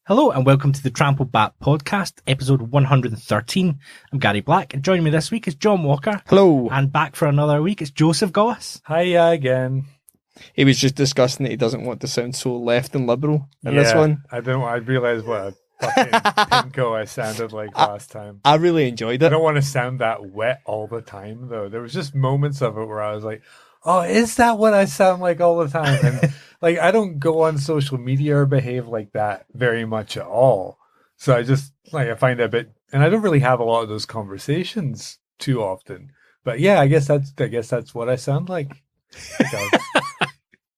Hello and welcome to the Trampled Bat podcast, episode 113. I'm Gary Black, and joining me this week is John Walker. Hello. And back for another week is Joseph Goss. Hi again. He was just discussing that he doesn't want to sound so left and liberal in this one. I realized what a fucking pinko I sounded like last time. I really enjoyed I it. don't want to sound that wet all the time, though. There was just moments of it where I was like, oh, is that what I sound like all the time? And like, I don't go on social media or behave like that very much at all. So I just, I find it a bit, and I don't really have a lot of those conversations too often. But yeah, I guess that's what I sound like.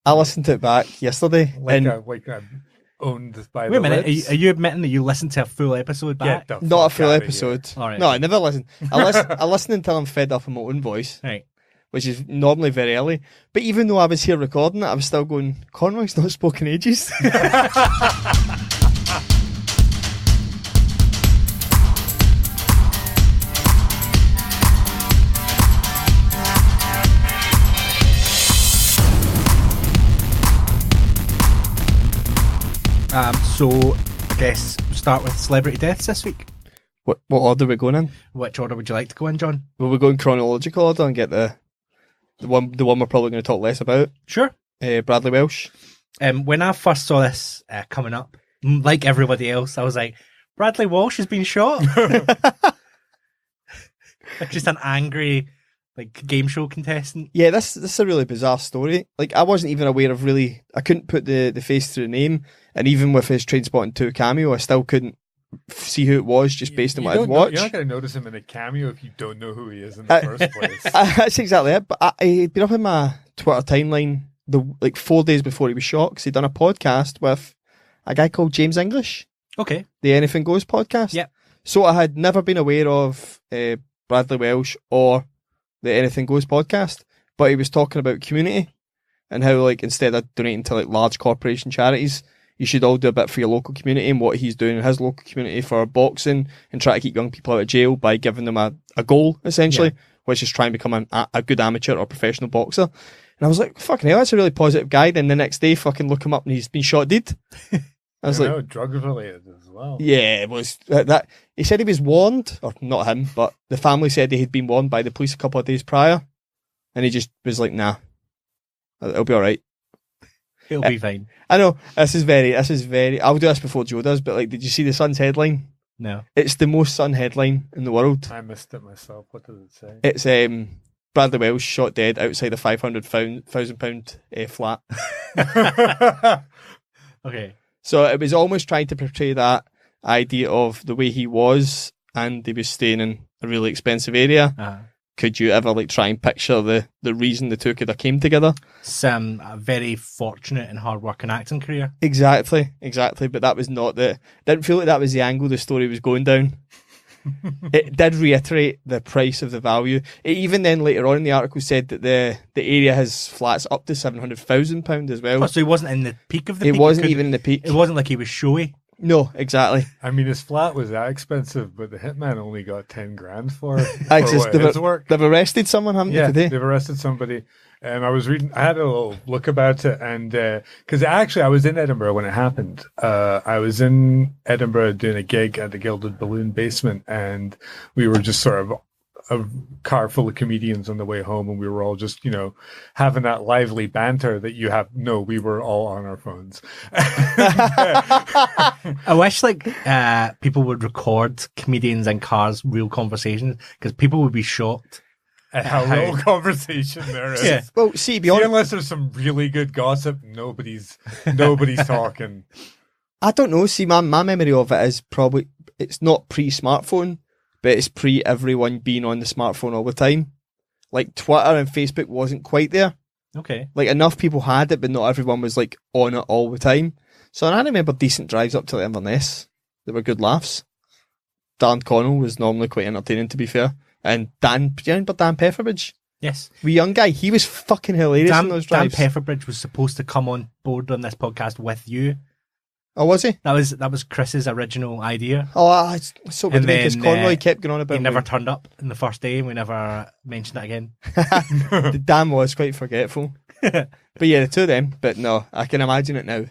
I listened to it back yesterday. I'm owned by Wait a minute, lips. are you admitting that you listened to a full episode back? Not a full episode. All right. No, I never listen. I listen until I'm fed up in my own voice. Right. Which is normally very early. But even though I was here recording it, I was still going, Conroy's not spoken ages. So, I guess we'll start with celebrity deaths this week. What order are we going in? Which order would you like to go in, John? Will we go in chronological order and get the one we're probably going to talk less about? Sure. Bradley Welsh. When I first saw this coming up, like everybody else, I was like, Bradley Walsh has been shot. Like just an angry game show contestant. Yeah, this is a really bizarre story. Like, I wasn't even aware of I couldn't put the face to the name, and even with his Trainspotting 2 cameo, I still couldn't see who it was just based on what I'd watched. You're not going to notice him in a cameo if you don't know who he is in the first place. That's exactly it. But he'd been up in my Twitter timeline 4 days before he was shot, because he'd done a podcast with a guy called James English. Okay. The Anything Goes podcast. Yeah. So I had never been aware of Bradley Welsh or the Anything Goes podcast, but he was talking about community and how, instead of donating to large corporation charities, you should all do a bit for your local community, and what he's doing in his local community for boxing and try to keep young people out of jail by giving them a goal, essentially, which is try and become a good amateur or professional boxer. And I was like, fucking hell, that's a really positive guy. Then the next day, fucking look him up and he's been shot dead. I was drug related as well. Yeah, it was that. He said he was warned, or not him, but the family said he had been warned by the police a couple of days prior, and he just was like, nah, it'll be all right. It'll be fine. I know, this is very, I'll do this before Joe does, but did you see the Sun's headline? No. It's the most Sun headline in the world. I missed it myself. What does it say? It's Bradley Welsh shot dead outside a £500,000 flat. Okay. So it was almost trying to portray that idea of the way he was, and he was staying in a really expensive area. Uh-huh. Could you ever try and picture the reason the two could have came together? Some very fortunate and hard-working acting career. Exactly. But that was not didn't feel like that was the angle the story was going down. It did reiterate the price of the value. It even then later on in the article said that the area has flats up to £700,000 as well. Oh, so he wasn't in the peak of the peak? It wasn't even in the peak. It wasn't like he was showy. No, exactly. I mean, his flat was that expensive, but the hitman only got 10 grand for it. His work. They've arrested someone, haven't they, today? They've arrested somebody. And I was reading, I had a little look about it, and because actually I was in Edinburgh when it happened. I was in Edinburgh doing a gig at the Gilded Balloon Basement, and we were just sort of a car full of comedians on the way home, and we were all just, having that lively banter that you have. No, we were all on our phones. I wish people would record comedians in cars' real conversations, because people would be shocked at how little conversation there is. Yeah. Well, see, unless there's some really good gossip, nobody's talking. I don't know. See, my memory of it is probably, it's not pre-smartphone, but it's pre-everyone being on the smartphone all the time. Twitter and Facebook wasn't quite there. Okay. Enough people had it, but not everyone was on it all the time. So I remember decent drives up to Inverness. They were good laughs. Dan Connell was normally quite entertaining, to be fair. And Dan, do you remember Dan Pfefferbridge? Yes. The young guy, he was fucking hilarious in those drives. Dan Pfefferbridge was supposed to come on board on this podcast with you. Oh, was he? That was Chris's original idea. Oh, it's so good because Conroy kept going on about he never turned up in the first day, and we never mentioned it again. Dan was quite forgetful. But yeah, the two of them. But no, I can imagine it now.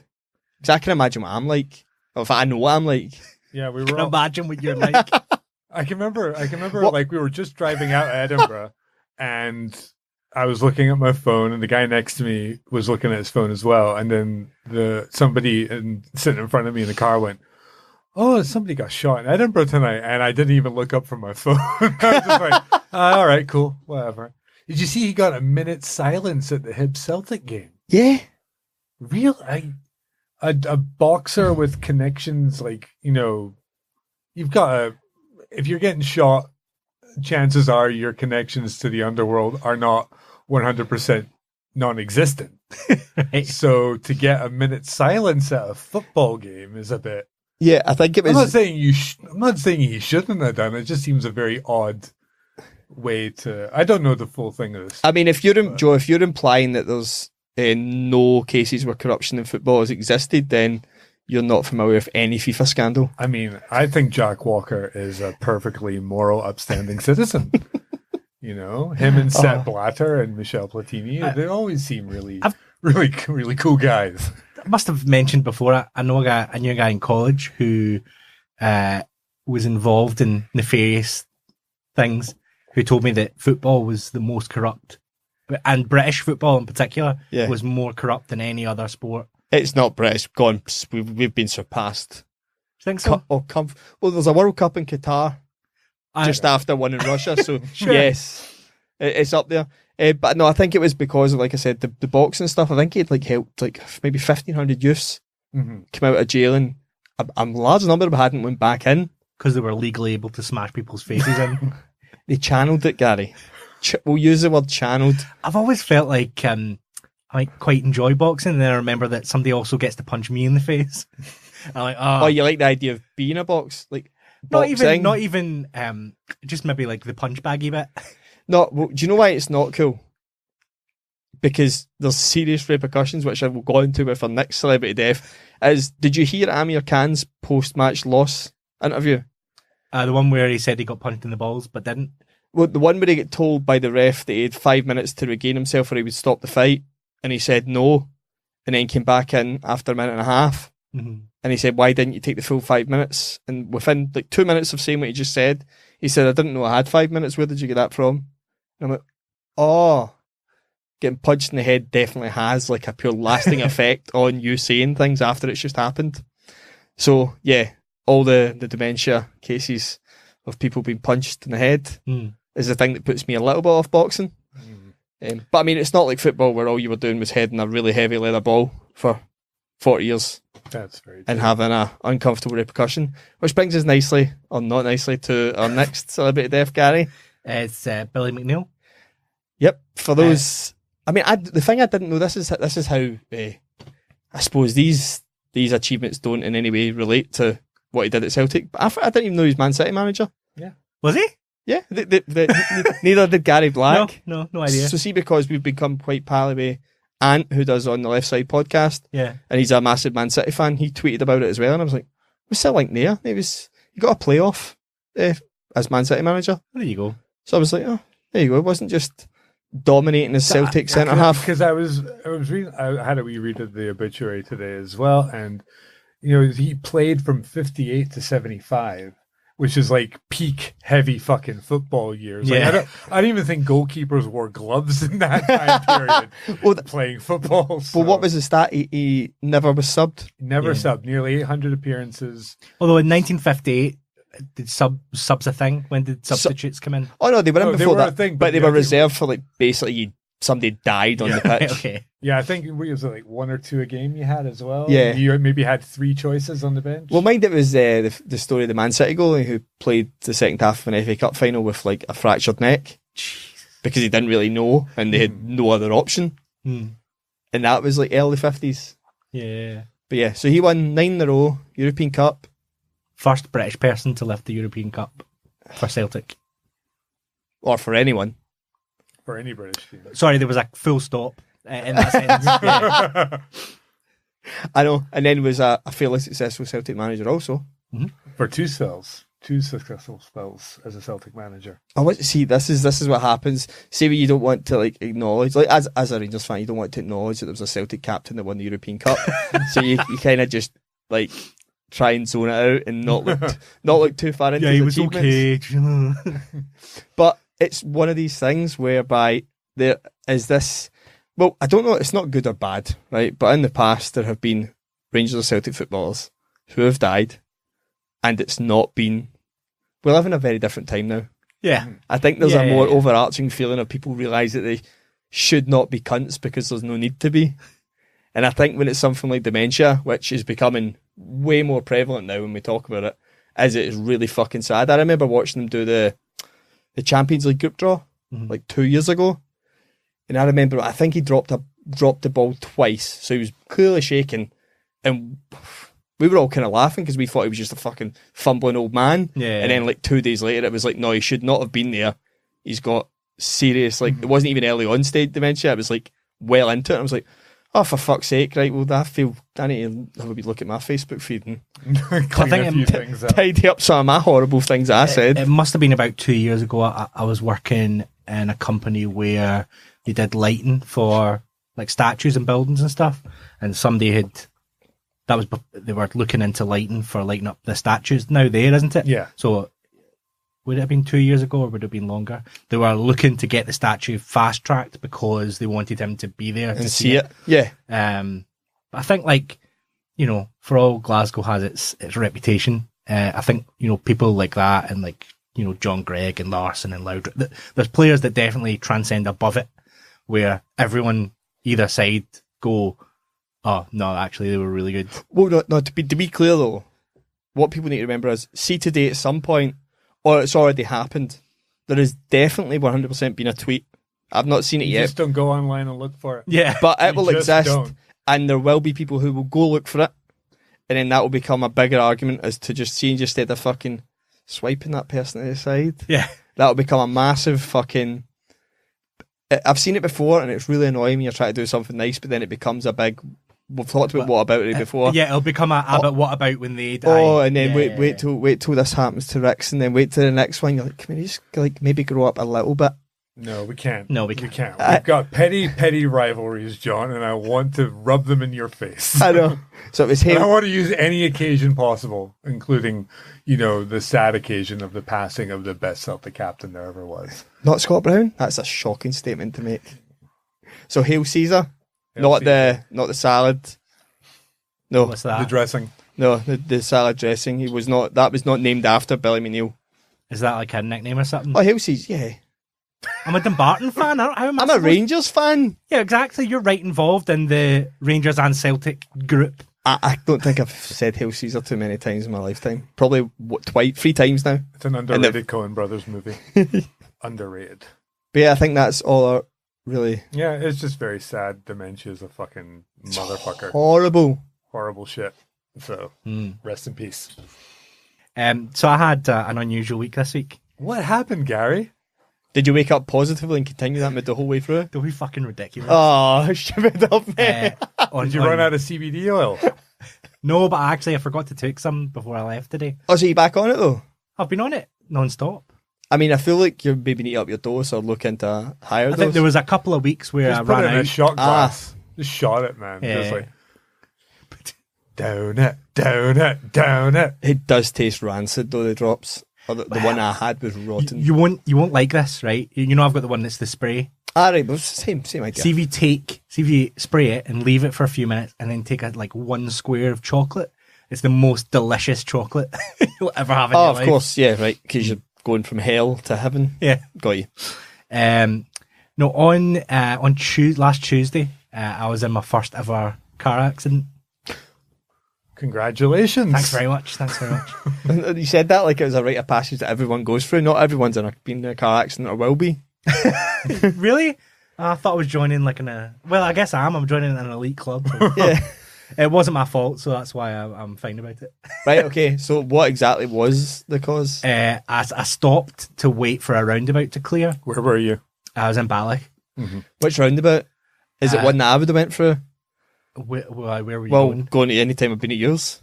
Because I can imagine what I'm like. If I know what I'm like. Yeah, we Can were. imagine what you're like. I can remember. What? Like we were just driving out of Edinburgh, and I was looking at my phone, and the guy next to me was looking at his phone as well. And then somebody sitting in front of me in the car went, "Oh, somebody got shot in Edinburgh tonight," and I didn't even look up from my phone. I was just like, "All right, cool, whatever." Did you see he got a minute's silence at the Hibs Celtic game? Yeah. A boxer with connections, like, you know, if you're getting shot, chances are your connections to the underworld are not 100% non-existent. Right. So to get a minute's silence at a football game is a bit. Yeah, I think it was. I'm not saying I'm not saying he shouldn't have done it. It just seems a very odd way to. I don't know the full thing of this. I mean, if you're implying that there's no cases where corruption in football has existed, then you're not familiar with any FIFA scandal. I mean, I think Jack Walker is a perfectly moral, upstanding citizen. You know, him and Sepp Blatter and Michel Platini, they always seem really cool guys. I must have mentioned before, I knew a guy in college who was involved in nefarious things, who told me that football was the most corrupt, and British football in particular was more corrupt than any other sport. It's not British. Gone. We've been surpassed. Do you think so? Well, there's a World Cup in Qatar just after one in Russia, so Sure. yes, it's up there. But no, I think it was because of, like I said, the boxing stuff. I think it helped maybe 1,500 youths come out of jail, and a large number of them hadn't went back in Because they were legally able to smash people's faces in. They channeled it, Gary. We'll use the word channeled. I've always felt like I quite enjoy boxing, and then I remember that somebody also gets to punch me in the face. I'm like, Oh, you like the idea of being a box? Like not boxing? even just maybe like the punch baggy bit. No, well, do you know why it's not cool? Because there's serious repercussions, which I will go into with our next celebrity death. Did you hear Amir Khan's post-match loss interview? The one where he said he got punched in the balls but didn't. Well, the one where he got told by the ref that he had 5 minutes to regain himself or he would stop the fight, and he said no, and then came back in after a minute and a half, and he said, why didn't you take the full 5 minutes? And within 2 minutes of saying what he just said, he said, I didn't know I had 5 minutes. Where did you get that from? And I'm like, oh, getting punched in the head definitely has a pure lasting effect on you saying things after it's just happened. So yeah, all the dementia cases of people being punched in the head is the thing that puts me a little bit off boxing. But I mean, it's not like football where all you were doing was heading a really heavy leather ball for 40 years. That's very true. And having a uncomfortable repercussion, which brings us nicely, or not nicely, to our next celebrity death, Gary. It's Billy McNeill. Yep. For those, I mean, the thing I didn't know, this is how I suppose these achievements don't in any way relate to what he did at Celtic. But I didn't even know he was Man City manager. Yeah. Was he? Yeah. Neither did Gary Black. No idea. So see, because we've become quite pally with Ant, who does On the Left Side podcast, Yeah. and he's a massive Man City fan, he tweeted about it as well, and I was like, what's that like there? He got a playoff as Man City manager. There you go. So I was like, oh, there you go. It wasn't just dominating his Celtic centre half. Because I was reading, I had a wee read of the obituary today as well, and he played from 58 to 75, which is like peak heavy fucking football years. Yeah. I don't even think goalkeepers wore gloves in that time period playing football. So. But what was the stat? He never was subbed. Never subbed. Nearly 800 appearances. Although in 1958, did subs a thing? When did substitutes come in? Oh no, they were in before that. A thing, but they were reserved for basically somebody died on the pitch. Okay. Yeah, I think it was like one or two a game you had as well. Yeah. You maybe had three choices on the bench. Well, mind it was the story of the Man City goalie who played the second half of an FA Cup final with a fractured neck. Jesus. Because he didn't really know and they had no other option. And that was early 50s. Yeah. But yeah, so he won 9 in a row, European Cup. First British person to lift the European Cup for Celtic. Or for anyone. For any British team. Sorry, there was a full stop in that sentence. Yeah. I know. And then was a fairly successful Celtic manager also. For two successful spells as a Celtic manager. See, this is what happens. Say when you don't want to acknowledge, as a Rangers fan, you don't want to acknowledge that there was a Celtic captain that won the European Cup. So you kind of just try and zone it out and not look too far into Yeah, he his was achievements. okay. But it's one of these things whereby there is this. Well, I don't know. It's not good or bad, right? But in the past, there have been Rangers or Celtic footballers who have died, and it's not been. We live in a very different time now. Yeah. I think there's a more overarching feeling of people realise that they should not be cunts because there's no need to be. And I think when it's something like dementia, which is becoming way more prevalent now when we talk about it, it is really fucking sad. I remember watching them do the Champions League group draw like 2 years ago. And I remember, I think he dropped the ball twice. So he was clearly shaking. And we were all kind of laughing because we thought he was just a fucking fumbling old man. Yeah. And then like 2 days later, it was like, no, he should not have been there. He's got serious, like, it wasn't even early on stage dementia. It was like well into it. And I was like, oh, for fuck's sake, right? Well, I need to have a wee look at my Facebook feed and tidy up some of my horrible things I said. It must have been about 2 years ago. I was working in a company where they did lighting for like statues and buildings and stuff, and somebody they were looking into lighting for lighting up the statues now there, isn't it? Yeah. So would it have been 2 years ago or would it have been longer? They were looking to get the statue fast tracked because they wanted him to be there and see it. Yeah. But I think, like, you know, for all Glasgow has its reputation, I think, you know, people like that and like, you know, John Gregg and Larson and Loudon, there's players that definitely transcend above it, where everyone either side go, oh no, actually they were really good. Well, no, to be clear though, what people need to remember is, see today at some point, or it's already happened, there has definitely 100% been a tweet. I've not seen it yet. Just don't go online and look for it. Yeah. But it will exist, don't. and there will be people who will go look for it, and then that will become a bigger argument as to just seeing just instead of fucking swiping that person to the side. Yeah. That will become a massive fucking... I've seen it before, and it's really annoying when you're trying to do something nice, but then it becomes a big... We've talked about what about it before. Yeah, it'll become but what about when they die? Oh, and then yeah. wait till this happens to Rix, and then wait till the next one. You're like, can we just like maybe grow up a little bit? No, we can't. No, we can't. We've got petty rivalries, John, and I want to rub them in your face. I know. So it was him. I want to use any occasion possible, including, you know, the sad occasion of the passing of the best Celtic captain there ever was. Not Scott Brown. That's a shocking statement to make. So Hail Caesar. Hail Not Caesar. the salad. No, What's that? The dressing. no, the salad dressing. That was not named after Billy McNeill. Is that like a nickname or something? Oh, Hail Caesar, yeah. I'm a Dumbarton fan. How am I I'm a supposed- Rangers fan. Yeah, exactly. You're right involved in the Rangers and Celtic group. I don't think I've said Hail Caesar too many times in my lifetime. Probably twice, 3 times now. It's an underrated Coen Brothers movie. Underrated. But yeah, I think that's all really Yeah, it's just very sad. Dementia is a fucking motherfucker. horrible. Horrible shit. So, rest in peace. So I had an unusual week this week. What happened, Gary? Did you wake up positively and continue that mood the whole way through? They'll be fucking ridiculous. Oh, shove it up, man. Did you run out of CBD oil? No, but I forgot to take some before I left today. Oh, so you back on it though? I've been on it non-stop. I mean, I feel like you maybe need to up your dose or look into a higher dose. I think there was a couple of weeks where Just I put ran it in a out. shot glass. Just shot it, man. Yeah. Just like, down it, down it, down it. It does taste rancid though, the drops. Or the one I had was rotten. You won't like this, right? You know I've got the one that's the spray. Alright, but same idea. See if you spray it and leave it for a few minutes and then take one square of chocolate. It's the most delicious chocolate you'll ever have in your life. Of course, yeah, right, because you're going from hell to heaven. Yeah. Got you. No, on last Tuesday, I was in my first ever car accident. Congratulations. Thanks very much. You said that like it was a rite of passage that everyone goes through. Not everyone's been in a car accident or will be. Really? I thought I was joining well, I guess I am. I'm joining an elite club. Yeah. It wasn't my fault, so that's why I'm fine about it. Right, okay. So what exactly was the cause? I stopped to wait for a roundabout to clear. Where were you? I was in Balloch. Which roundabout? Is it one that I would have went through? Where were you going? Going to any time I've been at yours.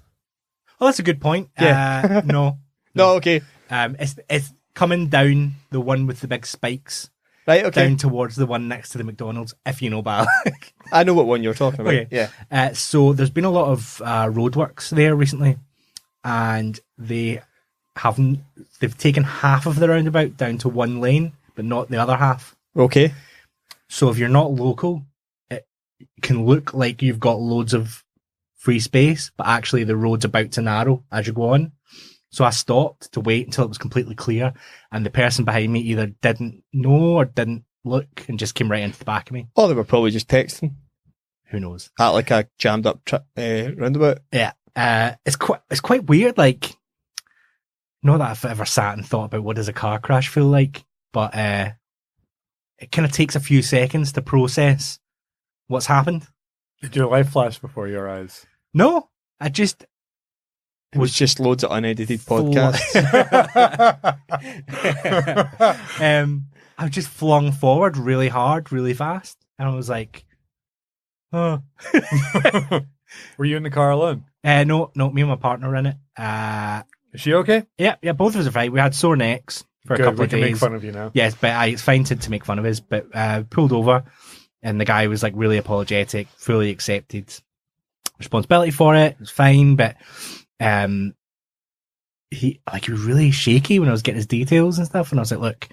Oh, that's a good point. Yeah. No. No, okay. It's coming down the one with the big spikes. Right, okay. Down towards the one next to the McDonald's, if you know Balloch. I know what one you're talking about. Okay. Yeah. So there's been a lot of roadworks there recently. and they've taken half of the roundabout down to one lane, but not the other half. Okay. So if you're not local, it can look like you've got loads of free space, but actually the road's about to narrow as you go on. So I stopped to wait until it was completely clear, and the person behind me either didn't know or didn't look and just came right into the back of me. Or they were probably just texting Who knows? at like a jammed up roundabout. Yeah. It's quite weird. Like, not that I've ever sat and thought about what does a car crash feel like, but it kind of takes a few seconds to process what's happened. Did your life flash before your eyes? No, I just It was just loads of unedited Full- podcasts. I just flung forward really hard, really fast, and I was like, "Oh." Were you in the car alone? No, me and my partner were in it. Is she okay? Yeah, both of us are fine. We had sore necks for Good, a couple we of can days. make fun of you now. Yes, but it's fine to make fun of us. But pulled over, and the guy was like really apologetic, fully accepted responsibility for it. It was fine, but he was really shaky when I was getting his details and stuff, and I was like, "Look,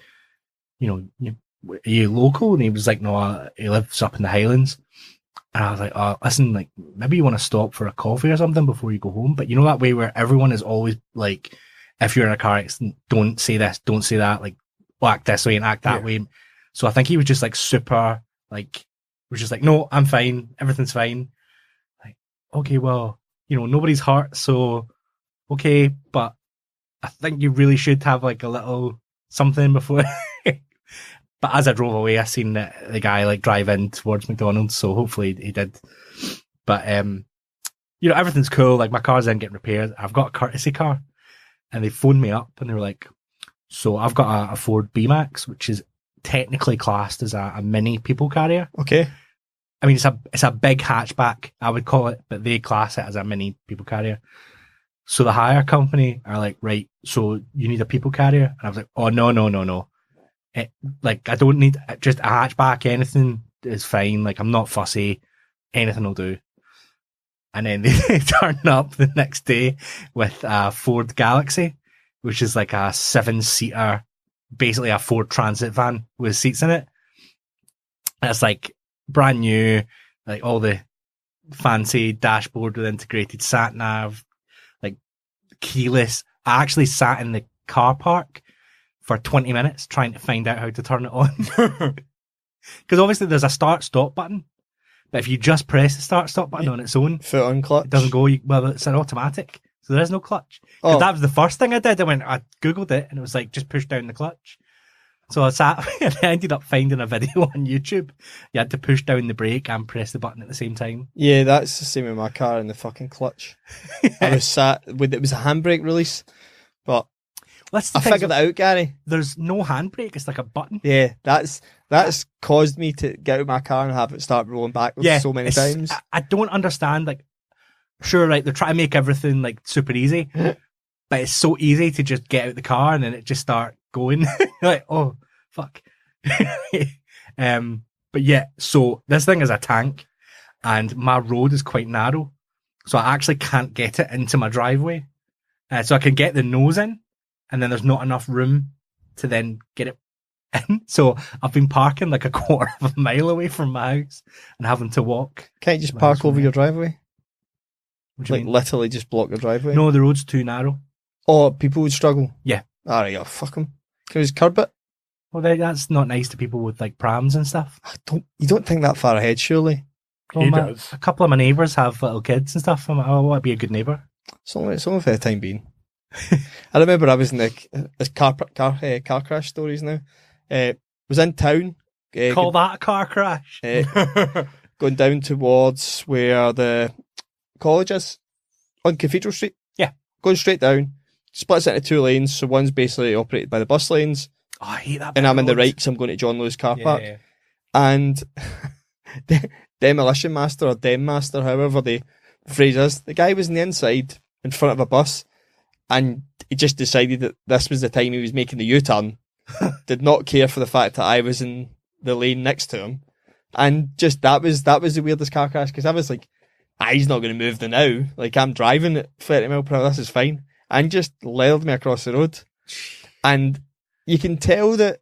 are you local?" And he was like, "No, he lives up in the Highlands." And I was like, "Oh, listen, like maybe you want to stop for a coffee or something before you go home." But you know that way where everyone is always like, if you're in a car accident, don't say this, don't say that, like act this way and act that way. So I think he was just like super, like, was just like, "No, I'm fine, everything's fine." Like, okay, well, nobody's hurt, so okay, but I think you really should have like a little something before. But as I drove away, I seen the guy like drive in towards McDonald's, so hopefully he did. But everything's cool. Like my car's in getting repaired. I've got a courtesy car, and they phoned me up and they were like, "So I've got a Ford B-Max, which is technically classed as a mini people carrier. Okay. I mean, it's a big hatchback, I would call it, but they class it as a mini people carrier." So the hire company are like, "Right, so you need a people carrier?" And I was like, "Oh, no. I don't need just a hatchback. Anything is fine. Like, I'm not fussy. Anything will do." And then they turned up the next day with a Ford Galaxy, which is like a 7-seater, basically a Ford Transit van with seats in it. And it's like brand new, like all the fancy dashboard with integrated sat nav, like keyless. I actually sat in the car park for 20 minutes trying to find out how to turn it on. Because obviously there's a start-stop button, but if you just press the start-stop button on its own, Foot on clutch. it doesn't go. Well, it's an automatic, so there is no clutch. 'Cause Oh. that was the first thing I did. I Googled it, and it was like, just push down the clutch. So I sat, and I ended up finding a video on YouTube. You had to push down the brake and press the button at the same time. Yeah, that's the same with my car and the fucking clutch. I was sat with it was a handbrake release, but That's the I thing, figured it out, Gary. there's no handbrake. It's like a button. Yeah, that's caused me to get out of my car and have it start rolling backwards so many times. I don't understand. Like, sure, like they're trying to make everything like super easy, but it's so easy to just get out the car and then it just start going. Like, oh fuck. But yeah, so this thing is a tank, and my road is quite narrow, so I actually can't get it into my driveway. So I can get the nose in, and then there's not enough room to then get it in. So I've been parking like a quarter of a mile away from my house and having to walk. Can't you just Well, park that's over right. your driveway? What do you Like mean? literally just block your driveway? No, the road's too narrow. Or people would struggle? Yeah. Alright, oh, fuck them. Can we just curb it? Well, that's not nice to people with like prams and stuff. You don't think that far ahead, surely? Well, He my- does. A couple of my neighbours have little kids and stuff. I'm like, oh, I want to be a good neighbour. It's only for the time being. I remember I was in the car crash stories now. Was in town. Call that a car crash. Going down towards where the college is on Cathedral Street. Yeah. Going straight down, splits into 2 lanes. So one's basically operated by the bus lanes, Oh, I hate that. and I'm in the road. right because I'm going to John Lewis car park. Yeah. And demolition master or dem master, however the phrase is, the guy was on the inside in front of a bus, and he just decided that this was the time he was making the U-turn. Did not care for the fact that I was in the lane next to him, and just that was the weirdest car crash, because I was like, he's not going to move the now. Like, I'm driving at 30 mile per hour, this is fine. And just leered me across the road. And you can tell that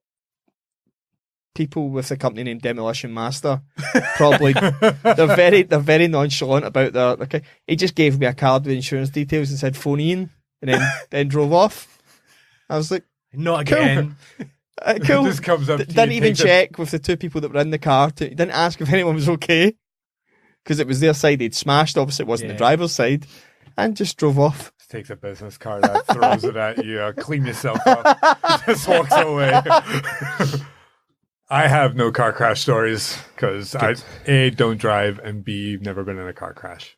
people with the company named Demolition Master probably they're very nonchalant about their he just gave me a card with insurance details and said phone Ian and then drove off. I was like, not again. Cool. This comes up. Didn't even check with the two people that were in the car. Didn't ask if anyone was okay because it was their side they'd smashed. Obviously, it wasn't the driver's side, and just drove off. Takes a business card out, throws it at you, clean yourself up, just walks away. I have no car crash stories because I A, don't drive, and B, never been in a car crash.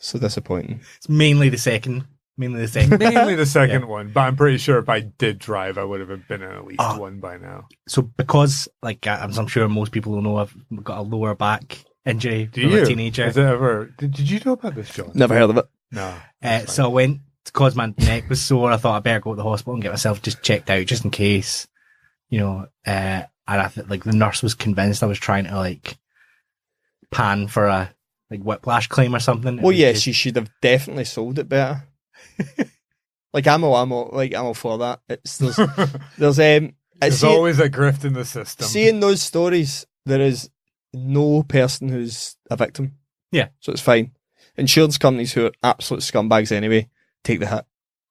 So disappointing. It's mainly the second. Mainly the second one, but I'm pretty sure if I did drive, I would have been in at least one by now. So because, like, as I'm sure most people will know, I've got a lower back injury Do from you? a teenager. Has it ever? Did you know about this, John? Never heard of it. No. So I went, because my neck was sore, I thought I'd better go to the hospital and get myself just checked out, just in case, you know, and I think, like, the nurse was convinced I was trying to, like, pan for a, like, whiplash claim or something. Well, yeah, she should have definitely sold it better. Like, I'm all for that. There's always a grift in the system. Seeing those stories, there is no person who's a victim. Yeah. So it's fine. Insurance companies who are absolute scumbags anyway take the hit.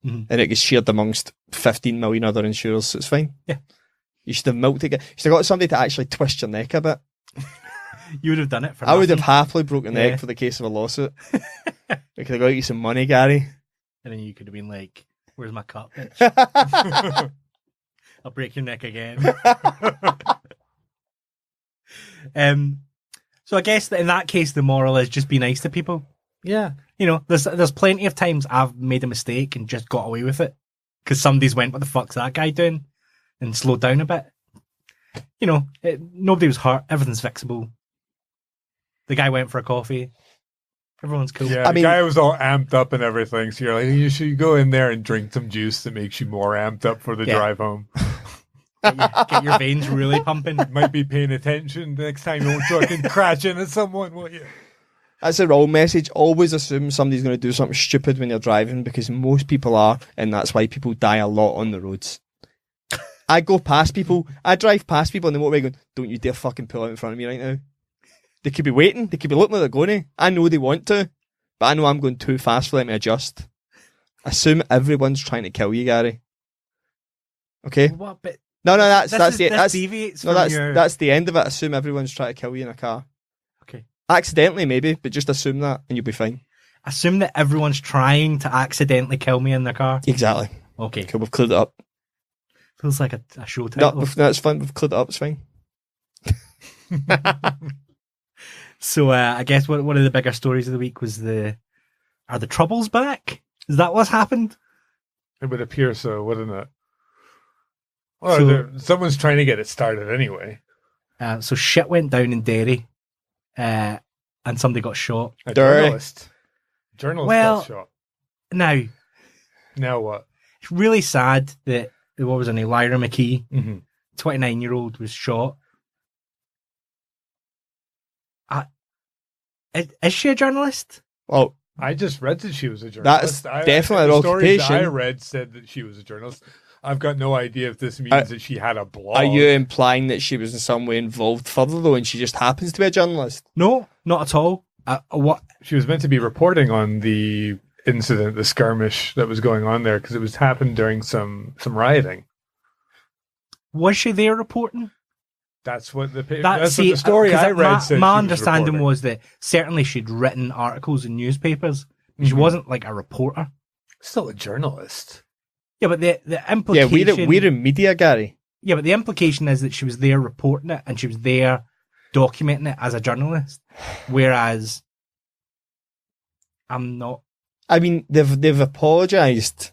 Mm-hmm. And it gets shared amongst 15 million other insurers, so it's fine. Yeah. You should have milked it. You should have got somebody to actually twist your neck a bit. You would have done it for I would have nothing. happily broken the neck for the case of a lawsuit. We could have got you some money, Gary. And then you could have been like, where's my cup, bitch? I'll break your neck again. So I guess that in that case, the moral is just be nice to people. Yeah. You know, there's plenty of times I've made a mistake and just got away with it because somebody's went, what the fuck's that guy doing? And slowed down a bit. You know, nobody was hurt. Everything's fixable. The guy went for a coffee. Everyone's cool. Yeah, the guy was all amped up and everything. So you're like, you should go in there and drink some juice that makes you more amped up for the drive home. Get your veins really pumping. Might be paying attention next time you won't fucking crash into someone, won't you? That's a wrong message. Always assume somebody's going to do something stupid when you're driving because most people are, and that's why people die a lot on the roads. I drive past people on the motorway going, don't you dare fucking pull out in front of me right now. They could be waiting. They could be looking like they're going to. I know they want to, but I know I'm going too fast for them to adjust. Assume everyone's trying to kill you, Gary. Okay? What? But no, that's the end of it. Assume everyone's trying to kill you in a car. Okay. Accidentally, maybe, but just assume that and you'll be fine. Assume that everyone's trying to accidentally kill me in their car. Exactly. Okay. Cool, we've cleared it up. Feels like a show title. No, it's fine. We've cleared it up. It's fine. So I guess one of the bigger stories of the week was are the Troubles back? Is that what's happened? It would appear so, wouldn't it? Well, someone's trying to get it started anyway. So shit went down in Derry, and somebody got shot. A journalist. Got shot. Now what? It's really sad that what was her name, Lyra McKee, 29-year-old, was shot. Is she a journalist? Well, I just read that she was a journalist. That's definitely an occupation. The stories occupation. I read said that she was a journalist. I've got no idea if this means that she had a blog. Are you implying that she was in some way involved further, though, and she just happens to be a journalist? No, not at all. What? She was meant to be reporting on the incident, the skirmish that was going on there, because it was happened during some rioting. Was she there reporting? That's what the story I read said. My understanding was that certainly she'd written articles in newspapers. She wasn't like a reporter. Still a journalist. Yeah, but the implication... Yeah, we're in media, Gary. Yeah, but the implication is that she was there reporting it and she was there documenting it as a journalist. Whereas I'm not... I mean, they've apologised.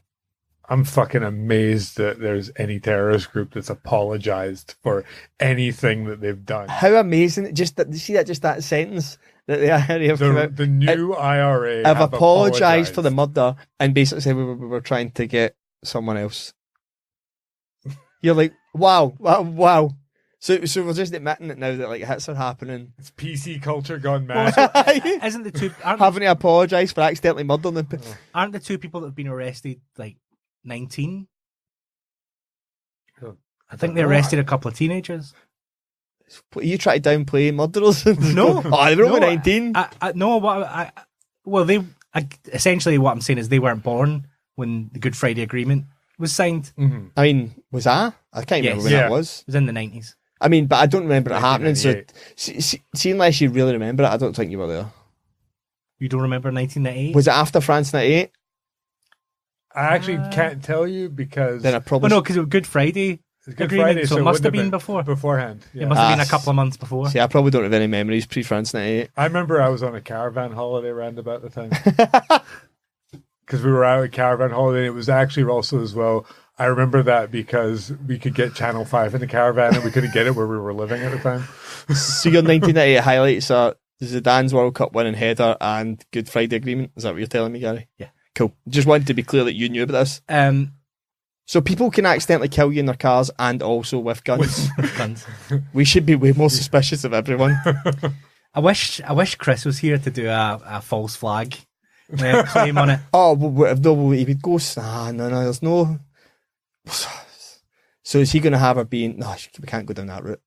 I'm fucking amazed that there's any terrorist group that's apologized for anything that they've done. How amazing! Just that sentence that the IRA have come out. The new IRA have apologized for the murder and basically said we were trying to get someone else. You're like, wow. So we're just admitting that now that like hits are happening. It's PC culture gone mad. Isn't the two Having to apologise for accidentally murdering them. aren't the two people that have been arrested like 19? I think they arrested a couple of teenagers. You try to downplay murderers? No. Oh, they were only 19. Essentially what I'm saying is they weren't born when the Good Friday Agreement was signed. Mm-hmm. I mean, was that? I can't remember when that was. It was in the 90s. I mean, but I don't remember it happening. So, 1998. see, unless you really remember it, I don't think you were there. You don't remember 1998? Was it after France 98? I actually can't tell you because Then I probably. no, because it was Good Friday it's Good Agreement, Friday, so it must have been before. Beforehand. Yeah. It must have been a couple of months before. See, I probably don't have any memories pre France 98. I remember I was on a caravan holiday around about the time. Because we were out at caravan holiday. It was actually also as well. I remember that because we could get Channel 5 in the caravan and we couldn't get it where we were living at the time. So your 1998 highlights are Zidane's World Cup winning header and Good Friday Agreement. Is that what you're telling me, Gary? Yeah. Cool. Just wanted to be clear that you knew about this. So people can accidentally kill you in their cars and also with guns. Guns. We should be way more suspicious of everyone. I wish Chris was here to do a false flag claim on it. Oh, well, he would go, no, there's no... So is he going to have her being... No, we can't go down that route.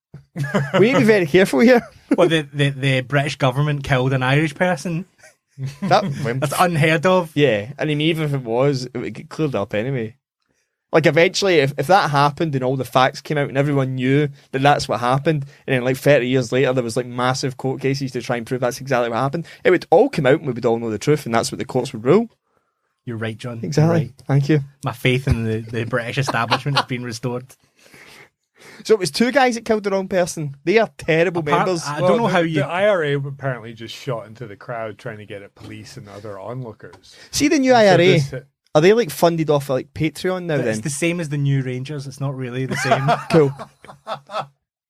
We need to be very careful here. Well, the British government killed an Irish person. That's unheard of. Yeah, and I mean, even if it was, it would get cleared up anyway. Like, eventually, if that happened and all the facts came out and everyone knew that that's what happened, and then, like, 30 years later, there was, like, massive court cases to try and prove that's exactly what happened, it would all come out and we would all know the truth, and that's what the courts would rule. You're right, John. Exactly. You're right. Thank you. My faith in the British establishment has been restored. So it was two guys that killed the wrong person. They are terrible members. I don't know how you... The IRA apparently just shot into the crowd trying to get at police and other onlookers. See the new IRA? Are they like funded off of, like Patreon now? It's the same as the new Rangers. It's not really the same. Cool.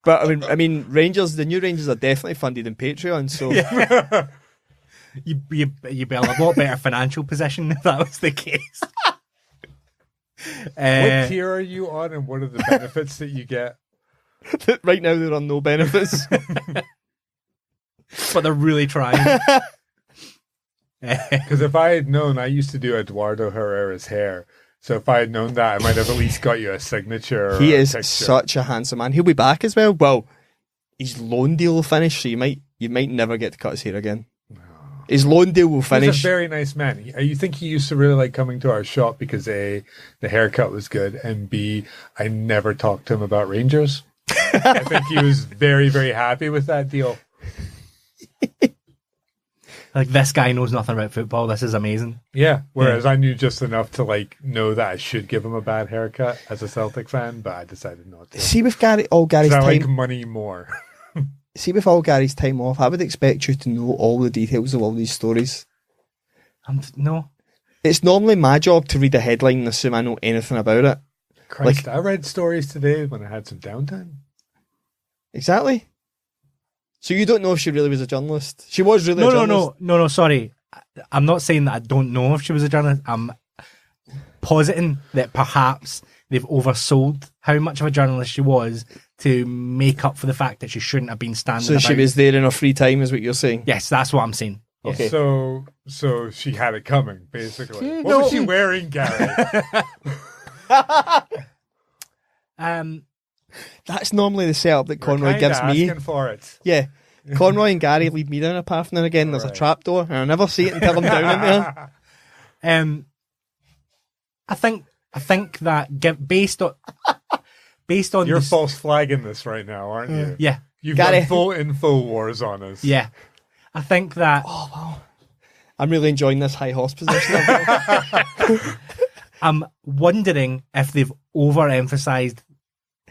But I mean, Rangers. The new Rangers are definitely funded in Patreon. So yeah. You'd be in a lot better financial position if that was the case. What tier are you on, and what are the benefits that you get? Right now, they're on no benefits, but they're really trying. Because if I had known, I used to do Eduardo Herrera's hair. So if I had known that, I might have at least got you a signature. He is such a handsome man. He'll be back as well. Well, his loan deal will finish, so you might never get to cut his hair again. His loan deal will finish. He's a very nice man. You think he used to really like coming to our shop because A, the haircut was good, and B, I never talked to him about Rangers. I think he was very, very happy with that deal. Like, this guy knows nothing about football. This is amazing. Yeah. Whereas I knew just enough to like know that I should give him a bad haircut as a Celtic fan, but I decided not to. See, with Gary's time, I like money more. See, with all Gary's time off, I would expect you to know all the details of all these stories. No. It's normally my job to read a headline and assume I know anything about it. Christ, I read stories today when I had some downtime. Exactly. So you don't know if she really was a journalist? She was really a journalist? No, sorry. I'm not saying that I don't know if she was a journalist. I'm positing that perhaps they've oversold how much of a journalist she was to make up for the fact that she shouldn't have been standing So she was there in her free time, is what you're saying? Yes, that's what I'm saying. Okay. So she had it coming, basically. What was she wearing, Gary? That's normally the setup that Conroy gives me. Asking for it. Yeah. Conroy and Gary lead me down a path now and again. There's a trapdoor, and I never see it until I'm down in there. I think that based on you're false flagging this right now, aren't you? Yeah. You've got full info wars on us. Yeah. I think that... Oh, wow. I'm really enjoying this high horse position. I'm wondering if they've overemphasized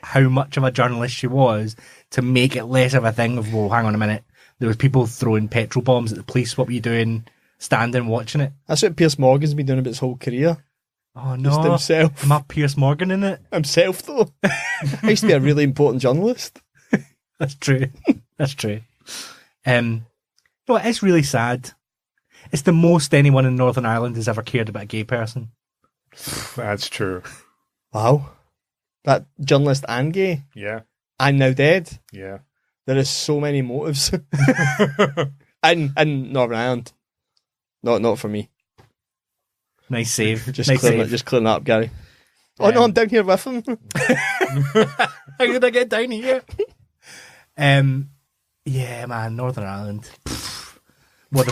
how much of a journalist she was to make it less of a thing of, well, hang on a minute, there was people throwing petrol bombs at the police. What were you doing standing watching it? That's what Piers Morgan's been doing about his whole career. Oh, no. Just himself. Am I Piers Morgan in it? Himself, though. I used to be a really important journalist. That's true. That's true. No, it's really sad. It's the most anyone in Northern Ireland has ever cared about a gay person. That's true. Wow. That journalist and gay? Yeah. I'm now dead. Yeah. There is so many motives. in Northern Ireland. Not for me. Nice save. Just nice clearing save. just clearing that up, Gary. Oh no, I'm down here with him. How did I get down here? Yeah, man, Northern Ireland. What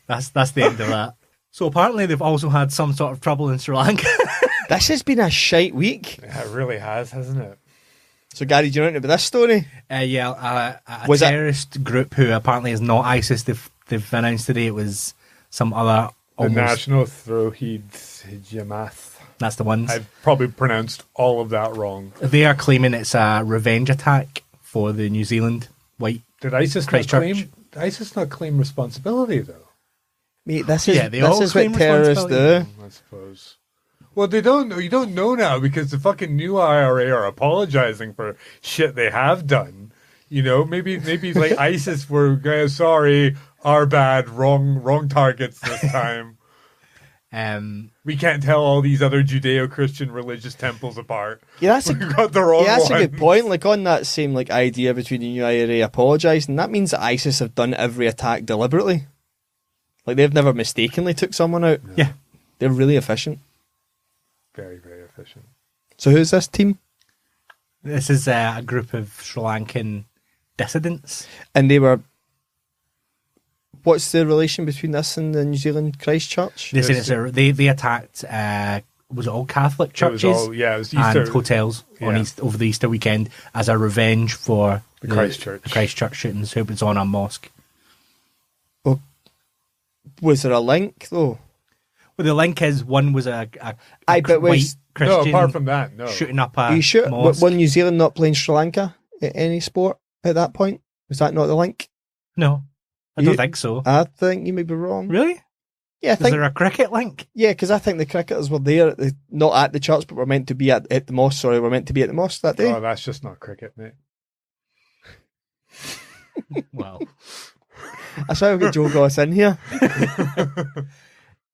that's the end of that. So apparently they've also had some sort of trouble in Sri Lanka. This has been a shite week. Yeah, it really has, hasn't it? So Gary, do you know about this story? A Was it- terrorist group who apparently is not ISIS. They've announced today it was some other The almost. National Tawhid Jamaat. That's the ones. I've probably pronounced all of that wrong. They are claiming it's a revenge attack for the New Zealand white. Did ISIS Christchurch. not claim responsibility though? Mate, this is they all this is claim what terrorists do. I suppose. Well, they don't. You don't know now because the fucking new IRA are apologizing for shit they have done. You know, maybe like ISIS were sorry, our bad, wrong targets this time. We can't tell all these other Judeo-Christian religious temples apart. Yeah, that's We got the wrong that's a good ones. point. Like on that same like idea between the new IRA apologising, that means that ISIS have done every attack deliberately. Like they've never mistakenly took someone out. Yeah. They're really efficient. Very, very efficient. So who's this team? This is a group of Sri Lankan dissidents. And they were. What's the relation between this and the New Zealand Christchurch? They said they attacked. Was it all Catholic churches? It was Easter. And hotels Yeah. over the Easter weekend as a revenge for The Christchurch. Christchurch shootings. Who was on a mosque. Was there a link though? Well, the link is one was a Aye, but white was- Christian No, apart from that, no. shooting up Are a you sure? mosque. Were New Zealand not playing Sri Lanka at any sport at that point? Was that not the link? No, I You- don't think so. I think you may be wrong. Really? Yeah, I Is think. there a cricket link? Yeah, because I think the cricketers were there, not at the church, but were meant to be at the mosque. Sorry, were meant to be at the mosque that day. Oh, that's just not cricket, mate. Well, That's why we get Joe Goss in here.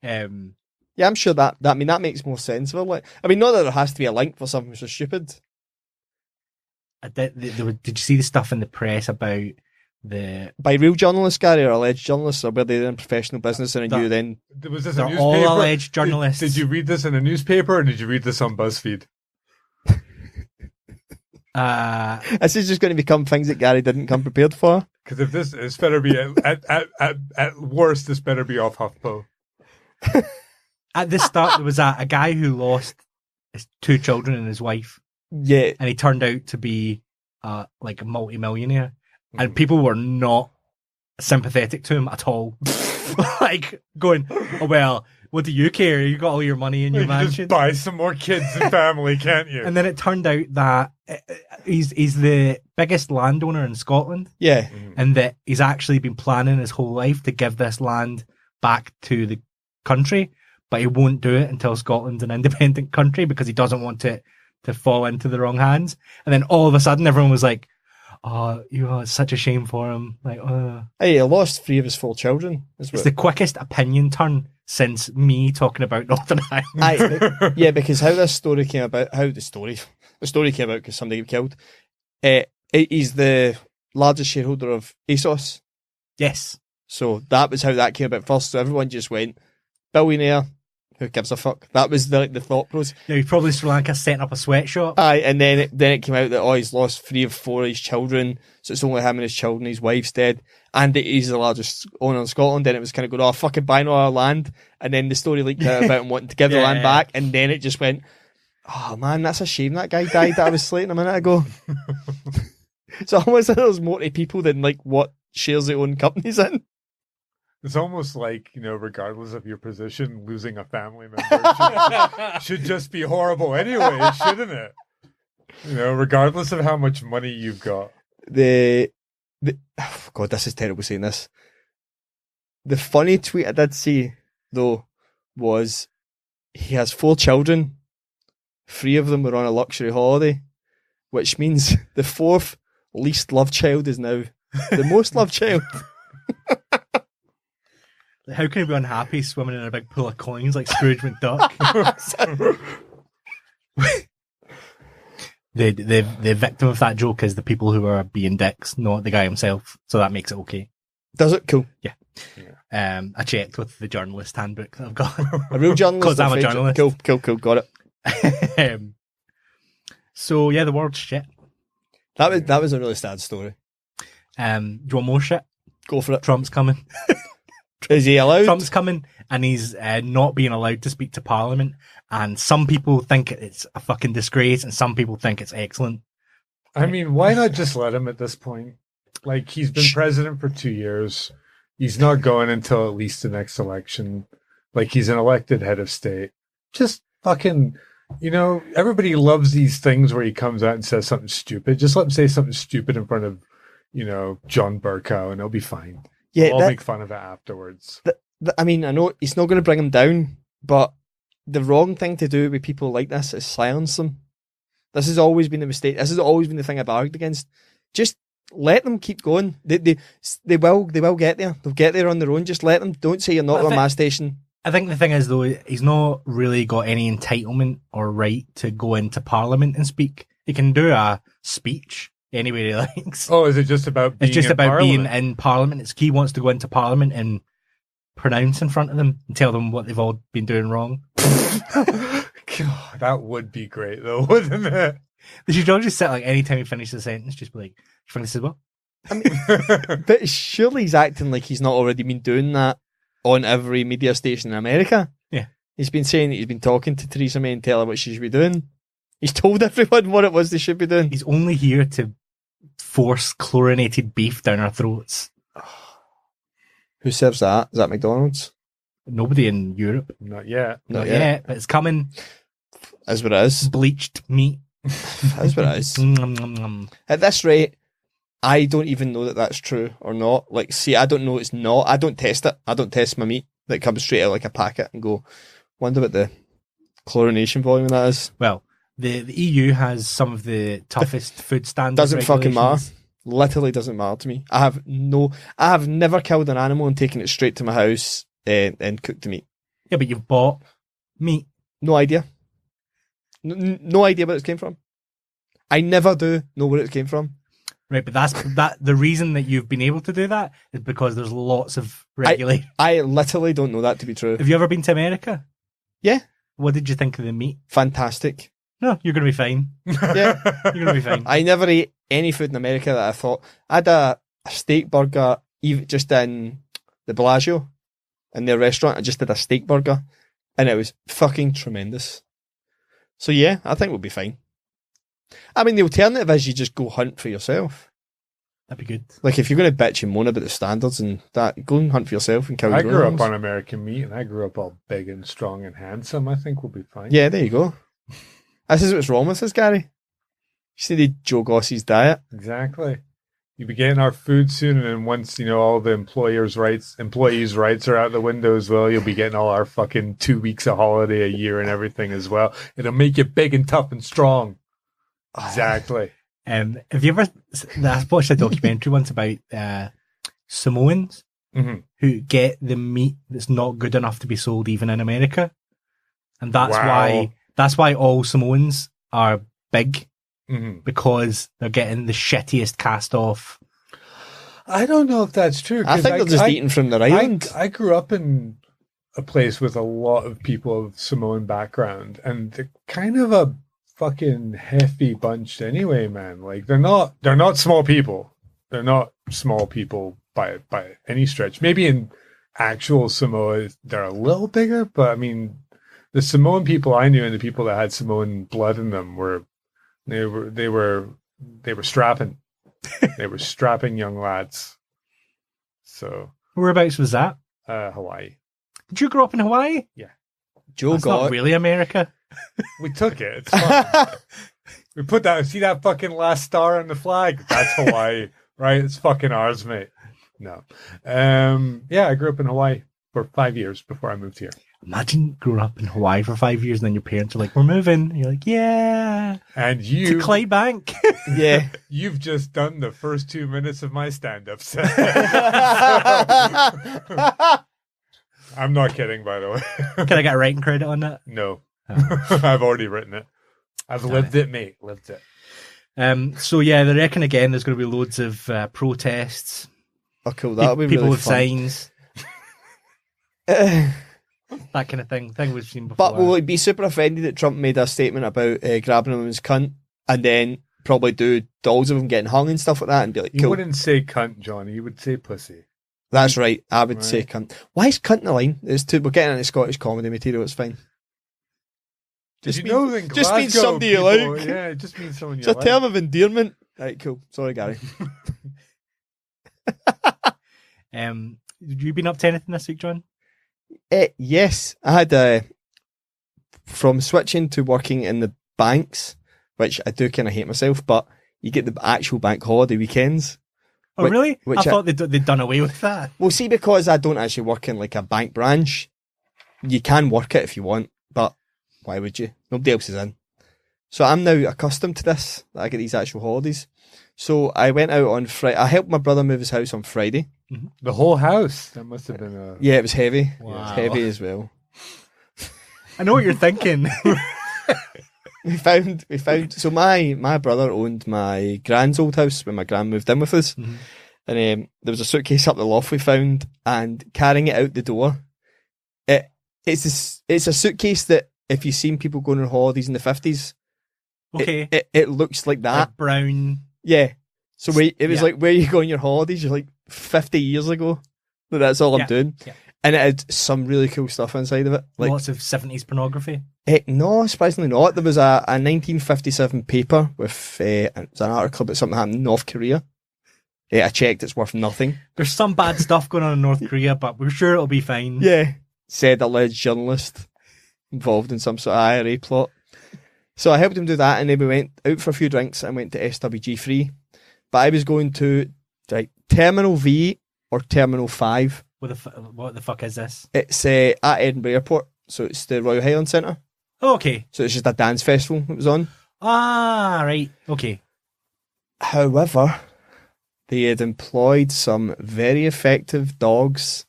Yeah, I'm sure that makes more sense. Like, I mean, not that there has to be a link for something so stupid. did you see the stuff in the press about the? By real journalists, Gary, or alleged journalists, or were they in professional business and you then? Was this a They're newspaper? all alleged journalists. Did you read this in a newspaper or did you read this on BuzzFeed? This is just going to become things that Gary didn't come prepared for. Because if this better be at worst, this better be off HuffPo. At the start, there was a guy who lost his 2 children and his wife, Yeah, and he turned out to be like a multi-millionaire, and people were not sympathetic to him at all. Like going, oh well, what do you care? You got all your money in your You can mansion. just buy some more kids and family, can't you? And then it turned out that he's the biggest landowner in Scotland, yeah. and that he's actually been planning his whole life to give this land back to the country, but he won't do it until Scotland's an independent country because he doesn't want it to fall into the wrong hands. And then all of a sudden, everyone was like, "Oh, it's such a shame for him." Like, Hey, he lost 3 of his 4 children. it's the quickest opinion turn since me talking about Northern Ireland. Yeah, because how this story came about, the story came about because somebody got killed. He's the largest shareholder of ASOS. Yes. So that was how that came about first. So everyone just went, billionaire, who gives a fuck? That was the thought process. Yeah, he's probably Sri Lanka setting up a sweatshop. Aye, and then it came out that he's lost 3 of 4 of his children, so it's only him and his children. His wife's dead, and that he's the largest owner in Scotland. Then it was kind of going, "Oh, fucking buying all our land," and then the story leaked out about him wanting to give the land back, and then it just went, "Oh man, that's a shame that guy died that I was slating a minute ago." So almost like there's more to people than like what shares they own companies in. It's almost like, regardless of your position, losing a family member should just be horrible anyway, shouldn't it? Regardless of how much money you've got. God, this is terrible saying this. The funny tweet I did see, though, was he has 4 children. 3 of them were on a luxury holiday, which means the 4th least loved child is now the most loved child. How can he be unhappy swimming in a big pool of coins like Scrooge McDuck? the victim of that joke is the people who are being dicks, not the guy himself. So that makes it okay. Does it? Cool. Yeah. I checked with the journalist handbook that I've got. A real journalist? Because I'm a journalist. Cool. Got it. So yeah, the world's shit. That was a really sad story. Do you want more shit? Go for it. Trump's coming. Is he allowed? Trump's coming, and he's not being allowed to speak to Parliament. And some people think it's a fucking disgrace, and some people think it's excellent. I mean, why not just let him at this point? Like, he's been president for 2 years. He's not going until at least the next election. Like, he's an elected head of state. Just fucking, everybody loves these things where he comes out and says something stupid. Just let him say something stupid in front of, John Burkow, and it'll be fine. Yeah, I'll make fun of it afterwards. I mean, I know he's not going to bring him down, but the wrong thing to do with people like this is silence them. This has always been the mistake. This has always been the thing I've argued against. Just let them keep going. They will get there. They'll get there on their own. Just let them. Don't say you're not on my station. I think the thing is, though, he's not really got any entitlement or right to go into Parliament and speak. He can do a speech anywhere he likes. Oh, is it just about being being in Parliament? He wants to go into Parliament and pronounce in front of them and tell them what they've all been doing wrong. God, that would be great, though, wouldn't it? They should all just sit, like, anytime he finishes a sentence, just be like, you think this is what? I mean, but surely he's acting like he's not already been doing that on every media station in America. Yeah. He's been saying that he's been talking to Theresa May and telling her what she should be doing. He's told everyone what it was they should be doing. He's only here to force chlorinated beef down our throats. Who serves that? Is that McDonald's? Nobody in Europe. Not yet. Not yet, but it's coming. That's what it is. Bleached meat. That's what it is. At this rate, I don't even know that that's true or not. Like, see, I don't know it's not. I don't test it. I don't test my meat that comes straight out like a packet and go, wonder what the chlorination volume of that is. Well, the EU has some of the toughest food standards. Doesn't fucking matter. Literally doesn't matter to me. I have never killed an animal and taken it straight to my house and cooked the meat. Yeah, but you've bought meat. No idea. No idea where it came from. I never do know where it came from. Right, but the reason that you've been able to do that is because there's lots of regulation. I literally don't know that to be true. Have you ever been to America? Yeah. What did you think of the meat? Fantastic. No, you're going to be fine. Yeah. You're going to be fine. I never ate any food in America that I thought... I had a steak burger even just in the Bellagio, in their restaurant. I just did a steak burger, and it was fucking tremendous. So yeah, I think we'll be fine. I mean, the alternative is you just go hunt for yourself. That'd be good. Like, if you're going to bitch and moan about the standards and that, go and hunt for yourself and kill your I grew own up on American meat, and I grew up all big and strong and handsome. I think we'll be fine. Yeah, there you go. This is what's wrong with us, Gary. You see the Joe Goss's diet. Exactly. You'll be getting our food soon, and then once, all the employees' rights are out the window as well, you'll be getting all our fucking 2 weeks of holiday a year and everything as well. It'll make you big and tough and strong. Exactly. Have you ever... I watched a documentary once about Samoans who get the meat that's not good enough to be sold even in America. And that's why all Samoans are big. Because they're getting the shittiest cast off. I don't know if that's true. I think they're just eating from their island. I grew up in a place with a lot of people of Samoan background, and they're kind of a fucking hefty bunch anyway, man. Like, they're not small people. They're not small people by any stretch. Maybe in actual Samoa they're a little bigger, but I mean, the Samoan people I knew and the people that had Samoan blood in them were strapping. They were strapping young lads. So whereabouts was that? Hawaii. Did you grow up in Hawaii? Yeah. That's not really America. We took it. It's fine. We put that. See that fucking last star on the flag? That's Hawaii, right? It's fucking ours, mate. No. Yeah, I grew up in Hawaii for 5 years before I moved here. Imagine growing up in Hawaii for 5 years and then your parents are like, we're moving. And you're like, yeah. And you... To Claybank. Yeah. You've just done the first 2 minutes of my stand-up set. I'm not kidding, by the way. Can I get a writing credit on that? No. Oh. I've already written it. I've lived it, mate. Lived it. So yeah, they reckon again there's going to be loads of protests. Oh, cool. That'll be people really with fun. signs, that kind of thing we've seen before. But will it be super offended that Trump made a statement about grabbing him as cunt and then probably do dolls of him getting hung and stuff like that and be like, He cool. wouldn't say cunt, Johnny. He would say pussy. That's right. I would say Right. cunt. Why is cunt in the line? We're getting into Scottish comedy material. It's fine. Did Just you know that in just means Glasgow somebody you people- like. Yeah, it just means someone you It's a like. term of endearment. Right, cool. Sorry, Gary. Have you been up to anything this week, John? Yes, I had from switching to working in the banks, which I do kind of hate myself, but you get the actual bank holiday weekends. Oh, Which- really? which I thought they'd done away with that. Well, see, because I don't actually work in like a bank branch, you can work it if you want, but why would you? Nobody else is in. So I'm now accustomed to this, that I get these actual holidays. So I went out on Friday. I helped my brother move his house on Friday. The whole house. That must have been a... Yeah, it was heavy. Wow. It was heavy as well. I know what you're thinking. We found so my brother owned my grand's old house when my gran moved in with us. Mhm. And there was a suitcase up the loft we found, and carrying it out the door, it's a suitcase that if you've seen people going on holidays in the 50s, Okay. it looks like that. Like brown. Yeah. So it was Yeah. like, where you go on your holidays? You're like 50 years ago. But that's all I'm Yeah. doing. Yeah. And it had some really cool stuff inside of it. Like, Lots of 70s pornography. no, surprisingly not. There was a 1957 paper with it was an article about something happened in North Korea. I checked, it's worth nothing. There's some bad stuff going on in North Korea, but we're sure it'll be fine. Yeah. Said alleged journalist involved in some sort of IRA plot. So I helped him do that, and then we went out for a few drinks and went to SWG3. But I was going to Terminal V or Terminal 5. What the fuck is this? It's at Edinburgh Airport, so it's the Royal Highland Centre. Oh, okay. So it's just a dance festival that was on. Ah, right. Okay. However, they had employed some very effective dogs,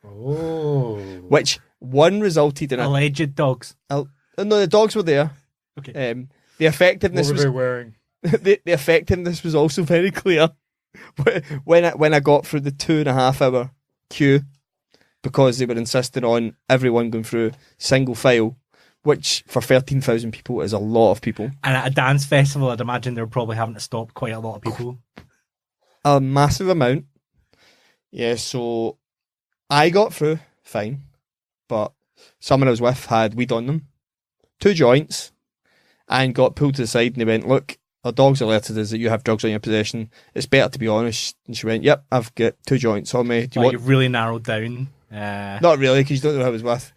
Oh. which one resulted in Alleged dogs. no, the dogs were there. Okay. The effectiveness What were was they wearing? the effectiveness was also very clear when I got through the 2.5 hour queue, because they were insisting on everyone going through single file, which for 13,000 people is a lot of people. And at a dance festival, I'd imagine they're probably having to stop quite a lot of people. A massive amount. Yeah, so I got through fine, but someone I was with had weed on them, 2 joints, and got pulled to the side, and they went, look, our dogs alerted us that you have drugs on your possession. It's better to be honest. And she went, yep, I've got 2 joints on me. Do you Like, want? you've really narrowed down. Not really, because you don't know who I was with.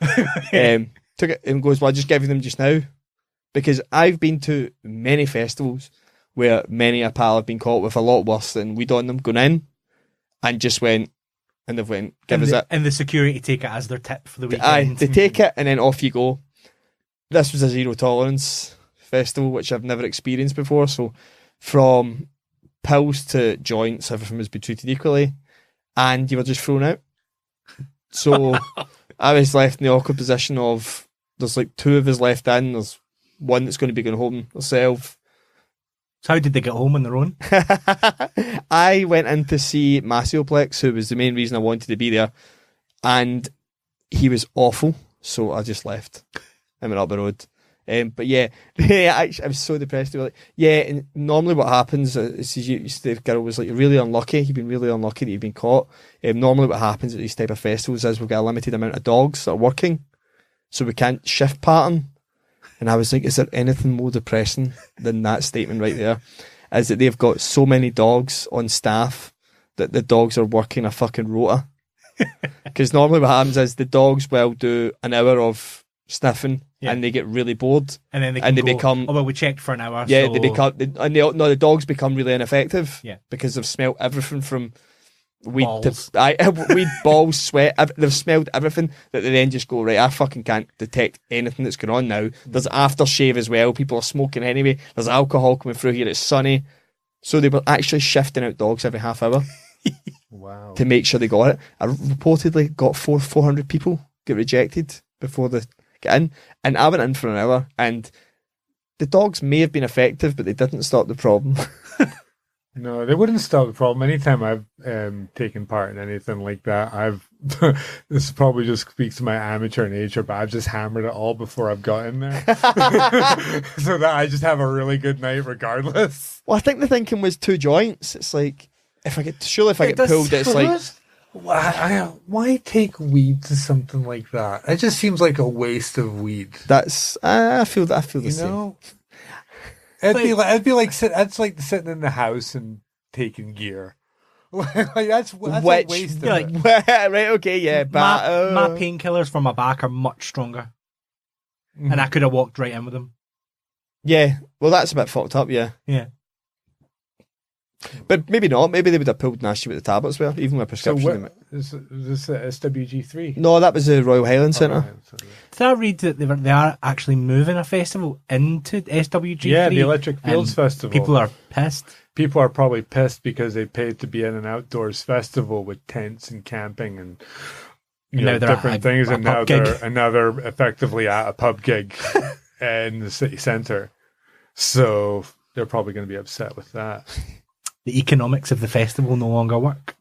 Took it and goes, well, I'll just give you them just now. Because I've been to many festivals where many a pal have been caught with a lot worse than weed on them going in, and just went, and they've went, give us it. And the security take it as their tip for the weekend. Aye, they take it and then off you go. This was a zero tolerance festival, which I've never experienced before. So from pills to joints, everything was be treated equally, and you were just thrown out. So I was left in the awkward position of, there's like 2 of us left in, there's one that's going to be going home herself. So how did they get home on their own? I went in to see Massioplex, who was the main reason I wanted to be there, and he was awful, so I just left and went up the road. But yeah, I was so depressed. They were like, yeah, and normally what happens is the girl was like, you're really unlucky, you've been really unlucky that you've been caught. Normally what happens at these type of festivals is we've got a limited amount of dogs that are working, so we can't shift pattern. And I was like, is there anything more depressing than that statement right there? Is that they've got so many dogs on staff that the dogs are working a fucking rota. Because normally what happens is the dogs will do an hour of sniffing, Yeah. and they get really bored. And then they And can they go, become- oh, well, we checked for an hour. Yeah, so... they become, the dogs become really ineffective. Yeah. Because they've smelt everything from weed Balls. to weed, balls, sweat. They've smelled everything that they then just go, right, I fucking can't detect anything that's going on now. There's aftershave as well. People are smoking anyway. There's alcohol coming through here. It's sunny. So they were actually shifting out dogs every half hour Wow. to make sure they got it. I reportedly got 400 people get rejected before they get in. And I went in for an hour, and the dogs may have been effective, but they didn't stop the problem. No, they wouldn't stop the problem. Anytime I've taken part in anything like that, this probably just speaks to my amateur nature, but I've just hammered it all before I've got in there. So that I just have a really good night regardless. Well, I think the thinking was 2 joints. It's like, if I get pulled, it's like... Why take weed to something like that? It just seems like a waste of weed. That's... I feel the same. It'd be like sitting in the house and taking gear. that's a waste of it. Right, okay, yeah. But, my painkillers for my back are much stronger. Mm-hmm. And I could have walked right in with them. Yeah, well, that's a bit fucked up, yeah. Yeah. But maybe not. Maybe they would have pulled nasty with the tablets, well, even with prescription. So is this SWG3? No, that was the Royal Highland Centre. Did I read that they are actually moving a festival into SWG3? Yeah, the Electric Fields Festival. People are pissed. People are probably pissed because they paid to be in an outdoors festival with tents and camping and different things, and now they're effectively at a pub gig in the city centre. So they're probably going to be upset with that. The economics of the festival no longer work.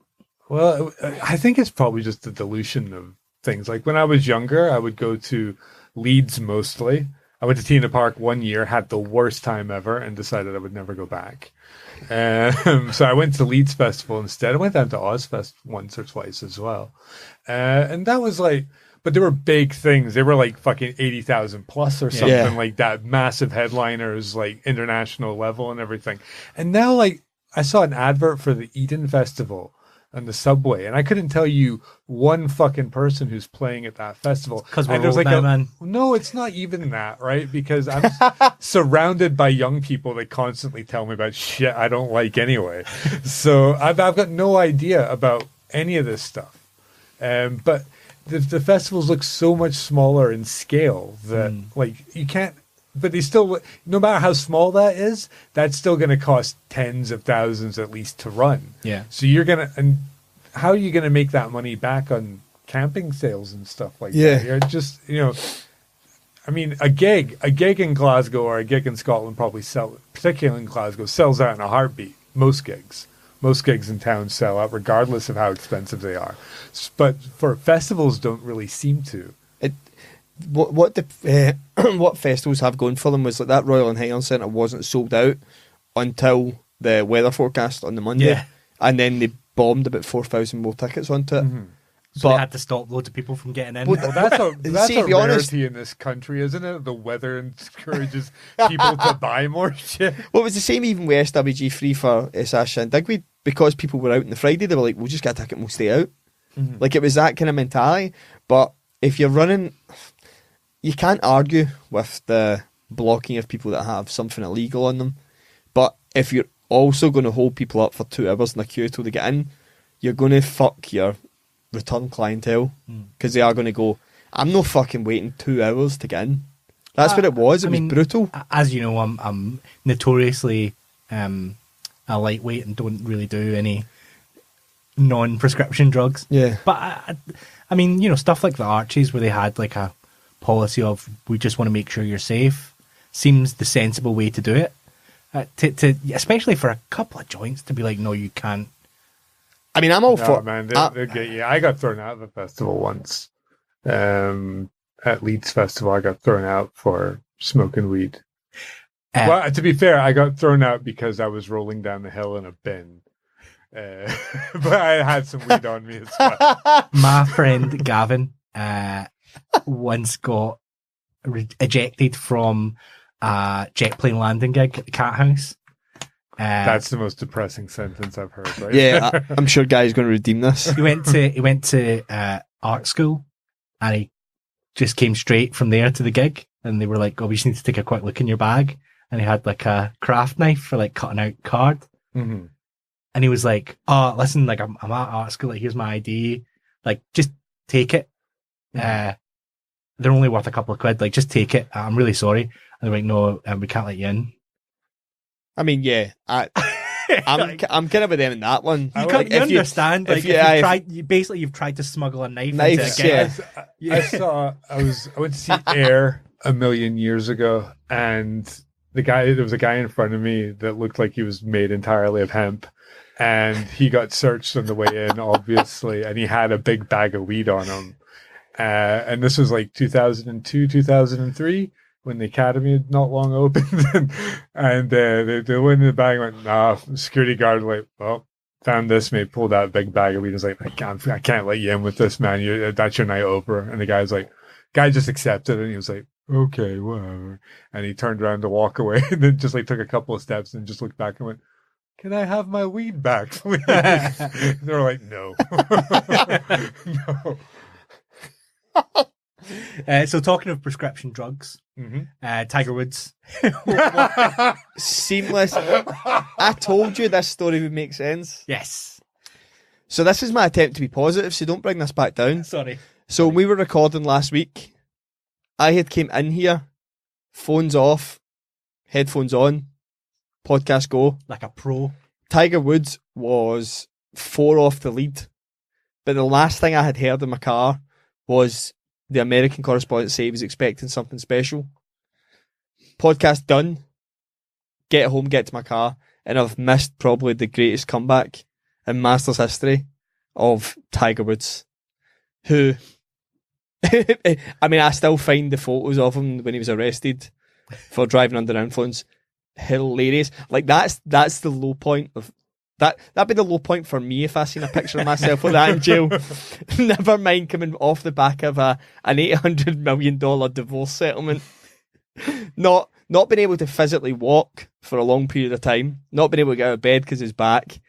Well, I think it's probably just the dilution of things. Like when I was younger, I would go to Leeds mostly. I went to Tina Park one year, had the worst time ever, and decided I would never go back. So I went to Leeds Festival instead. I went down to Ozfest once or twice as well. And that was like, but they were big things. They were like fucking 80,000 plus or something like that. Massive headliners, like international level and everything. And now like, I saw an advert for the Eden Festival on the subway, and I couldn't tell you one fucking person who's playing at that festival. Because we're old now, man. No, it's not even that, right? Because I'm surrounded by young people that constantly tell me about shit I don't like anyway. So I've got no idea about any of this stuff. But the festivals look so much smaller in scale that like you can't. But they still, no matter how small that is, that's still going to cost tens of thousands at least to run. Yeah. So and how are you going to make that money back on camping sales and stuff like that? You're just, I mean, a gig in Glasgow or a gig in Scotland probably particularly in Glasgow, sells out in a heartbeat. Most gigs in town sell out regardless of how expensive they are. But for festivals, don't really seem to. What festivals have going for them was like that Royal and Highland Centre wasn't sold out until the weather forecast on the Monday, and then they bombed about 4,000 more tickets onto it. Mm-hmm. So they had to stop loads of people from getting in. Well, that's a rarity in this country, isn't it? The weather encourages people to buy more shit. Well, it was the same even with SWG3 for Sasha and Digweed, because people were out on the Friday. They were like, "We'll just get a ticket and we'll stay out." Mm-hmm. Like it was that kind of mentality. But if you're running, you can't argue with the blocking of people that have something illegal on them. But if you're also going to hold people up for 2 hours in a queue till they get in, you're going to fuck your return clientele, because they are going to go, I'm not fucking waiting 2 hours to get in. That's what it was. It was brutal. As you know, I'm notoriously a lightweight and don't really do any non-prescription drugs. Yeah. But I mean, stuff like the Archies where they had like a policy of we just want to make sure you're safe seems the sensible way to do it. To especially for a couple of joints to be like, no, you can't. I mean, I'm all for. Man, they get you. I got thrown out of a festival once. At Leeds Festival, I got thrown out for smoking weed. Well, to be fair, I got thrown out because I was rolling down the hill in a bin. But I had some weed on me as well. My friend Gavin once got ejected from a jet plane landing gig at the Cat House. That's the most depressing sentence I've heard, right? Yeah, I'm sure Guy's going to redeem this. He went to art school, and he just came straight from there to the gig, and they were like, "Oh, we just need to take a quick look in your bag," and he had like a craft knife for like cutting out card, and he was like, "Oh, listen, like I'm at art school, like here's my ID, like just take it. They're only worth a couple of quid, like just take it. I'm really sorry." And they're like, "No, we can't let you in." I mean, yeah, I'm kind of with them in that one. You understand? Like, you've tried to smuggle a knife into a gig. I went to see Air a million years ago, and there was a guy in front of me that looked like he was made entirely of hemp, and he got searched on the way in, obviously, and he had a big bag of weed on him. And this was like 2002, 2003, when the academy had not long opened. And they went in the bag and went, nah, security guard, like, well, found this, mate, pulled out a big bag of weed. He's like, I can't let you in with this, man. That's your night over. And the guy just accepted it. And he was like, okay, whatever. And he turned around to walk away, and then just like took a couple of steps and just looked back and went, can I have my weed back, please? They were like, no. No. So talking of prescription drugs, Tiger Woods. Seamless. I told you this story would make sense. Yes. So this is my attempt to be positive, so don't bring this back down. Sorry. So when we were recording last week, I had came in here, phones off, headphones on, podcast go. Like a pro. Tiger Woods was 4 off the lead. But the last thing I had heard in my car was the American correspondent say he was expecting something special. Podcast done. Get home, get to my car, and I've missed probably the greatest comeback in Masters history of Tiger Woods, who, I mean, I still find the photos of him when he was arrested for driving under influence hilarious. Like that's the low point of that. That'd be the low point for me if I seen a picture of myself with that in jail. Never mind coming off the back of an $800 million divorce settlement. Not being able to physically walk for a long period of time. Not being able to get out of bed because his back,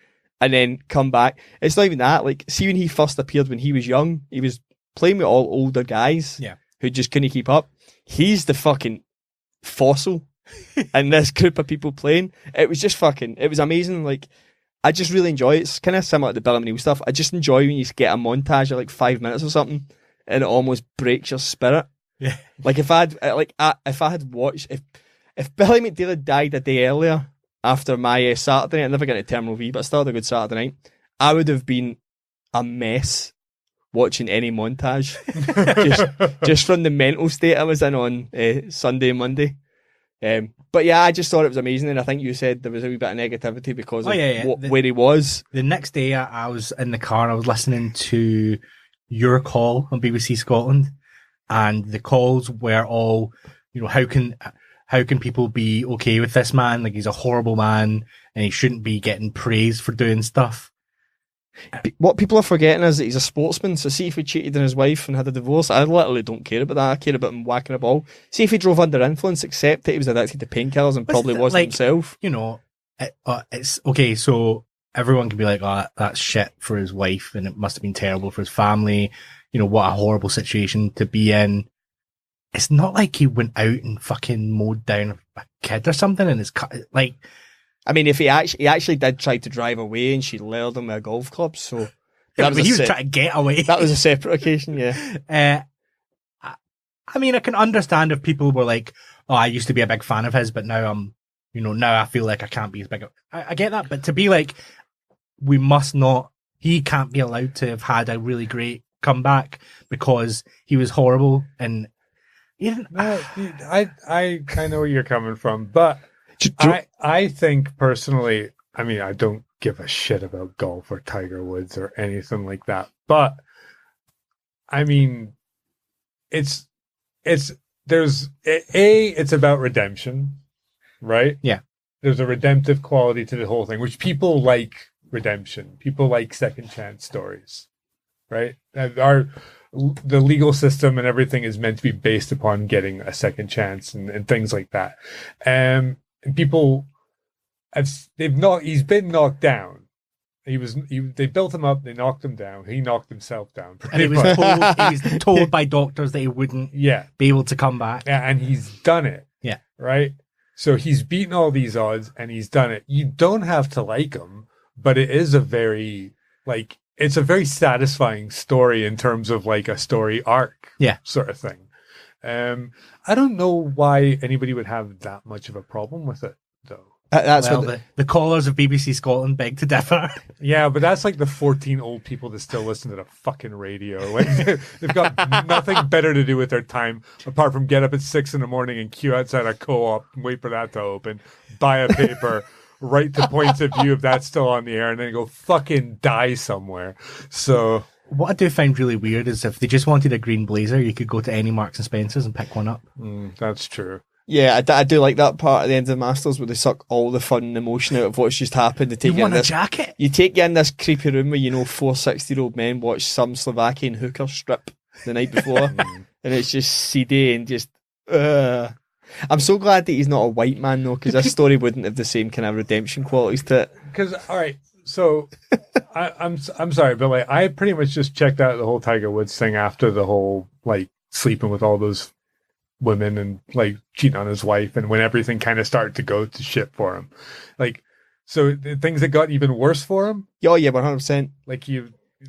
and then come back. It's not even that. Like, see when he first appeared when he was young, he was playing with all older guys who just couldn't keep up. He's the fucking fossil in this group of people playing. It was just it was amazing. Like, I just really enjoy it. It's kind of similar to the Bill McNeill stuff. I just enjoy when you get a montage of like 5 minutes or something and it almost breaks your spirit. Yeah. Like if I had watched, if Billy McNeill had died a day earlier after my Saturday night, I never got to Terminal V, but I still had a good Saturday night, I would have been a mess watching any montage. just from the mental state I was in on Sunday and Monday. But yeah, I just thought it was amazing, and I think you said there was a wee bit of negativity because of where he was. The next day I was in the car, I was listening to Your Call on BBC Scotland, and the calls were all, you know, how can people be okay with this man? Like, he's a horrible man and he shouldn't be getting praised for doing stuff. What people are forgetting is that he's a sportsman. So see if he cheated on his wife and had a divorce, I literally don't care about that. I care about him whacking a ball. See if he drove under influence, accept that he was addicted to painkillers and probably wasn't himself. You know, it's okay. So everyone can be like, oh, that's shit for his wife and it must have been terrible for his family. You know, what a horrible situation to be in. It's not like he went out and fucking mowed down a kid or something, and it's like, I mean, if he actually did try to drive away and she lured him with a golf club, so he was trying to get away. That was a separate occasion, yeah. I mean, I can understand if people were like, oh, I used to be a big fan of his, but now now I feel like I can't be as big. I get that, but to be like, he can't be allowed to have had a really great comeback because he was horrible and I know where you're coming from, but I think personally, I mean, I don't give a shit about golf or Tiger Woods or anything like that, but I mean, it's about redemption, right? Yeah. There's a redemptive quality to the whole thing, which people like redemption. People like second chance stories, right? The legal system and everything is meant to be based upon getting a second chance and things like that. And people, he's been knocked down. They built him up, they knocked him down. He knocked himself down. And he was told by doctors that he wouldn't be able to come back. Yeah, and he's done it. Yeah. Right? So he's beaten all these odds and he's done it. You don't have to like him, but it is it's a very satisfying story in terms of like a story arc sort of thing. I don't know why anybody would have that much of a problem with it, though. That's well, what the callers of BBC Scotland beg to differ. Yeah, but that's like the 14 old people that still listen to the fucking radio. Like they've got nothing better to do with their time apart from get up at 6 a.m. and queue outside a co-op and wait for that to open, buy a paper, write to Points of View if that's still on the air, and then go fucking die somewhere. So What I do find really weird is if they just wanted a green blazer, you could go to any Marks and Spencers and pick one up. That's true. Yeah, I do like that part at the end of the Masters where they suck all the fun and emotion out of what's just happened. They take You you in want a this, jacket? you take you in this creepy room where 4 60-year-old men watch some Slovakian hooker strip the night before, and it's just seedy and just. I'm so glad that he's not a white man though, because this story wouldn't have the same kind of redemption qualities to it. Because all right, so I'm sorry, but like I pretty much just checked out the whole Tiger Woods thing after the whole like sleeping with all those women and like cheating on his wife, and when everything kind of started to go to shit for him, like so the things that got even worse for him. Oh yeah, 100%. Like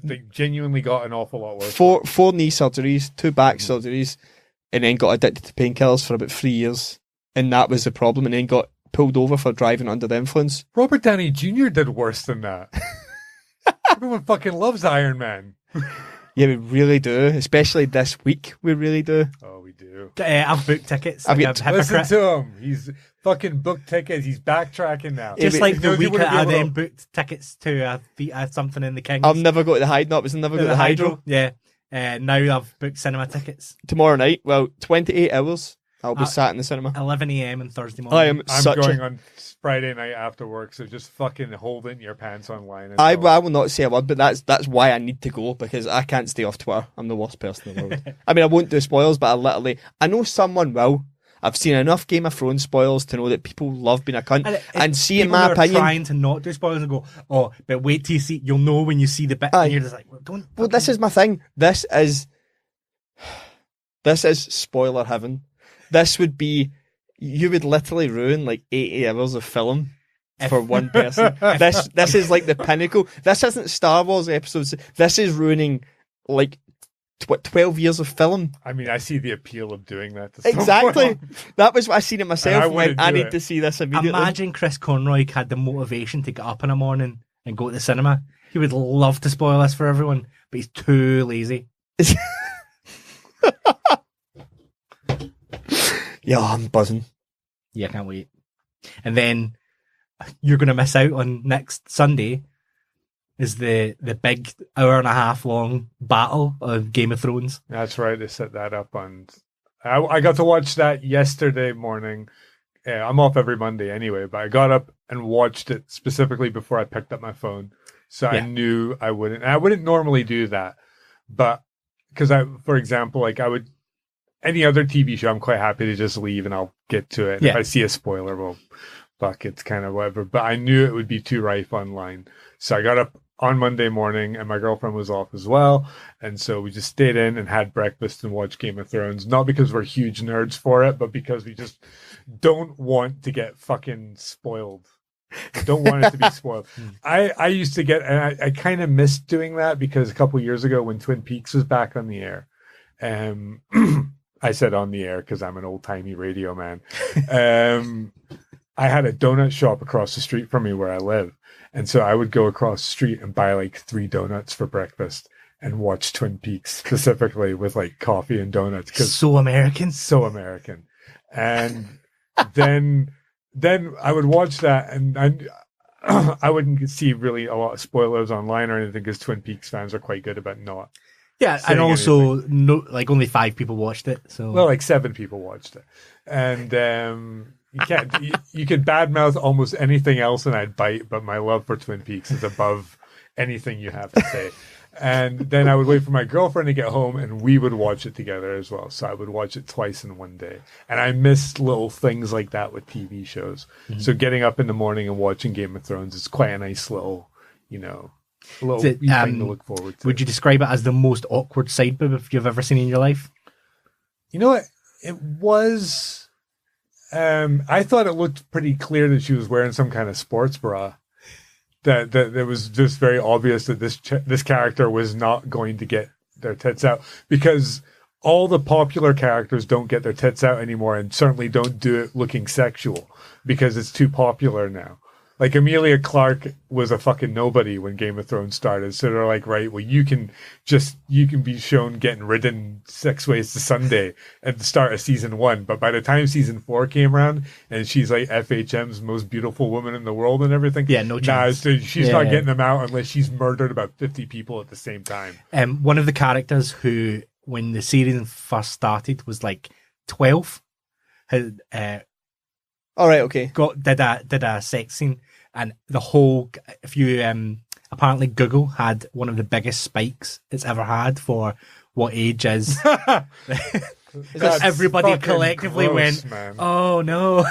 they genuinely got an awful lot worse. Four knee surgeries, 2 back surgeries, and then got addicted to painkillers for about 3 years, and that was the problem. And then got pulled over for driving under the influence. Robert Downey Jr. did worse than that. Everyone fucking loves Iron Man. Yeah, we really do, especially this week. We really do. Oh, we do. I've booked tickets. I've Like got- a Listen hypocrite. to him. He's fucking booked tickets. He's backtracking now. Just like the knows he week wouldn't that I be able then to- booked tickets to something in the Kings. I'll never go to the Hyde. No, it's never go to the Hydro. Yeah. Now I've booked cinema tickets. Tomorrow night, well, 28 hours, I'll be sat in the cinema. 11 a.m. on Thursday morning. I am I'm such going a... on Friday night after work, so just fucking hold it in your pants online. I will not say a word, but that's why I need to go, because I can't stay off Twitter. I'm the worst person in the world. I mean, I won't do spoilers, but I know someone will. I've seen enough Game of Thrones spoilers to know that people love being a cunt. And see, in people my are opinion... trying to not do spoilers and go, oh, but wait till you see, you'll know when you see the bit. Aye. And you're just like, well, don't. Well, this is my thing. This is spoiler heaven. This would be... You would literally ruin like 80 hours of film for one person. This is like the pinnacle. This isn't Star Wars episodes. This is ruining like 12 years of film. I mean, I see the appeal of doing that. To Exactly. someone. That was what I seen it myself. And I And went, wouldn't I do need it. to see this immediately. Imagine Chris Conroy had the motivation to get up in the morning and go to the cinema. He would love to spoil this for everyone, but he's too lazy. Yeah, I'm buzzing. Yeah, I can't wait. And then you're going to miss out on next Sunday is the big 1.5 hour long battle of Game of Thrones. That's right. They set that up on. I got to watch that yesterday morning. I'm off every Monday anyway, but I got up and watched it specifically before I picked up my phone, so I knew I wouldn't. And I wouldn't normally do that, but because for example, like I would. Any other TV show, I'm quite happy to just leave and I'll get to it. And if I see a spoiler, well, fuck, it's kind of whatever. But I knew it would be too rife online. So I got up on Monday morning and my girlfriend was off as well. And so we just stayed in and had breakfast and watched Game of Thrones. Not because we're huge nerds for it, but because we just don't want to get fucking spoiled. Don't want it to be spoiled. I used to get, and I kind of missed doing that because a couple years ago when Twin Peaks was back on the air, I said on the air because I'm an old-timey radio man. I had a donut shop across the street from me where I live. And so I would go across the street and buy like 3 donuts for breakfast and watch Twin Peaks specifically with like coffee and donuts. So American. So American. And then I would watch that and I wouldn't see really a lot of spoilers online or anything because Twin Peaks fans are quite good about not. Yeah, and also like only 5 people watched it. So well, like 7 people watched it, and you can't. you could badmouth almost anything else, and I'd bite. But my love for Twin Peaks is above anything you have to say. And then I would wait for my girlfriend to get home, and we would watch it together as well. So I would watch it twice in one day, and I miss little things like that with TV shows. Mm-hmm. So getting up in the morning and watching Game of Thrones is quite a nice little, a little thing to look forward to. Would you describe it as the most awkward side boob you've ever seen in your life? You know what? It was... I thought it looked pretty clear that she was wearing some kind of sports bra. That it was just very obvious that this character was not going to get their tits out. Because all the popular characters don't get their tits out anymore, and certainly don't do it looking sexual because it's too popular now. Like Emilia Clarke was a fucking nobody when Game of Thrones started. So they're like, right, well, you can be shown getting ridden 6 ways to Sunday at the start of season 1. But by the time season 4 came around and she's like FHM's most beautiful woman in the world and everything. Yeah, no chance. So she's not getting them out unless she's murdered about 50 people at the same time. One of the characters who, when the series first started, was like 12, had, all right, okay. did a sex scene, and the whole, if you apparently Google had one of the biggest spikes it's ever had for what age is. Everybody collectively gross, went, man. "Oh no!"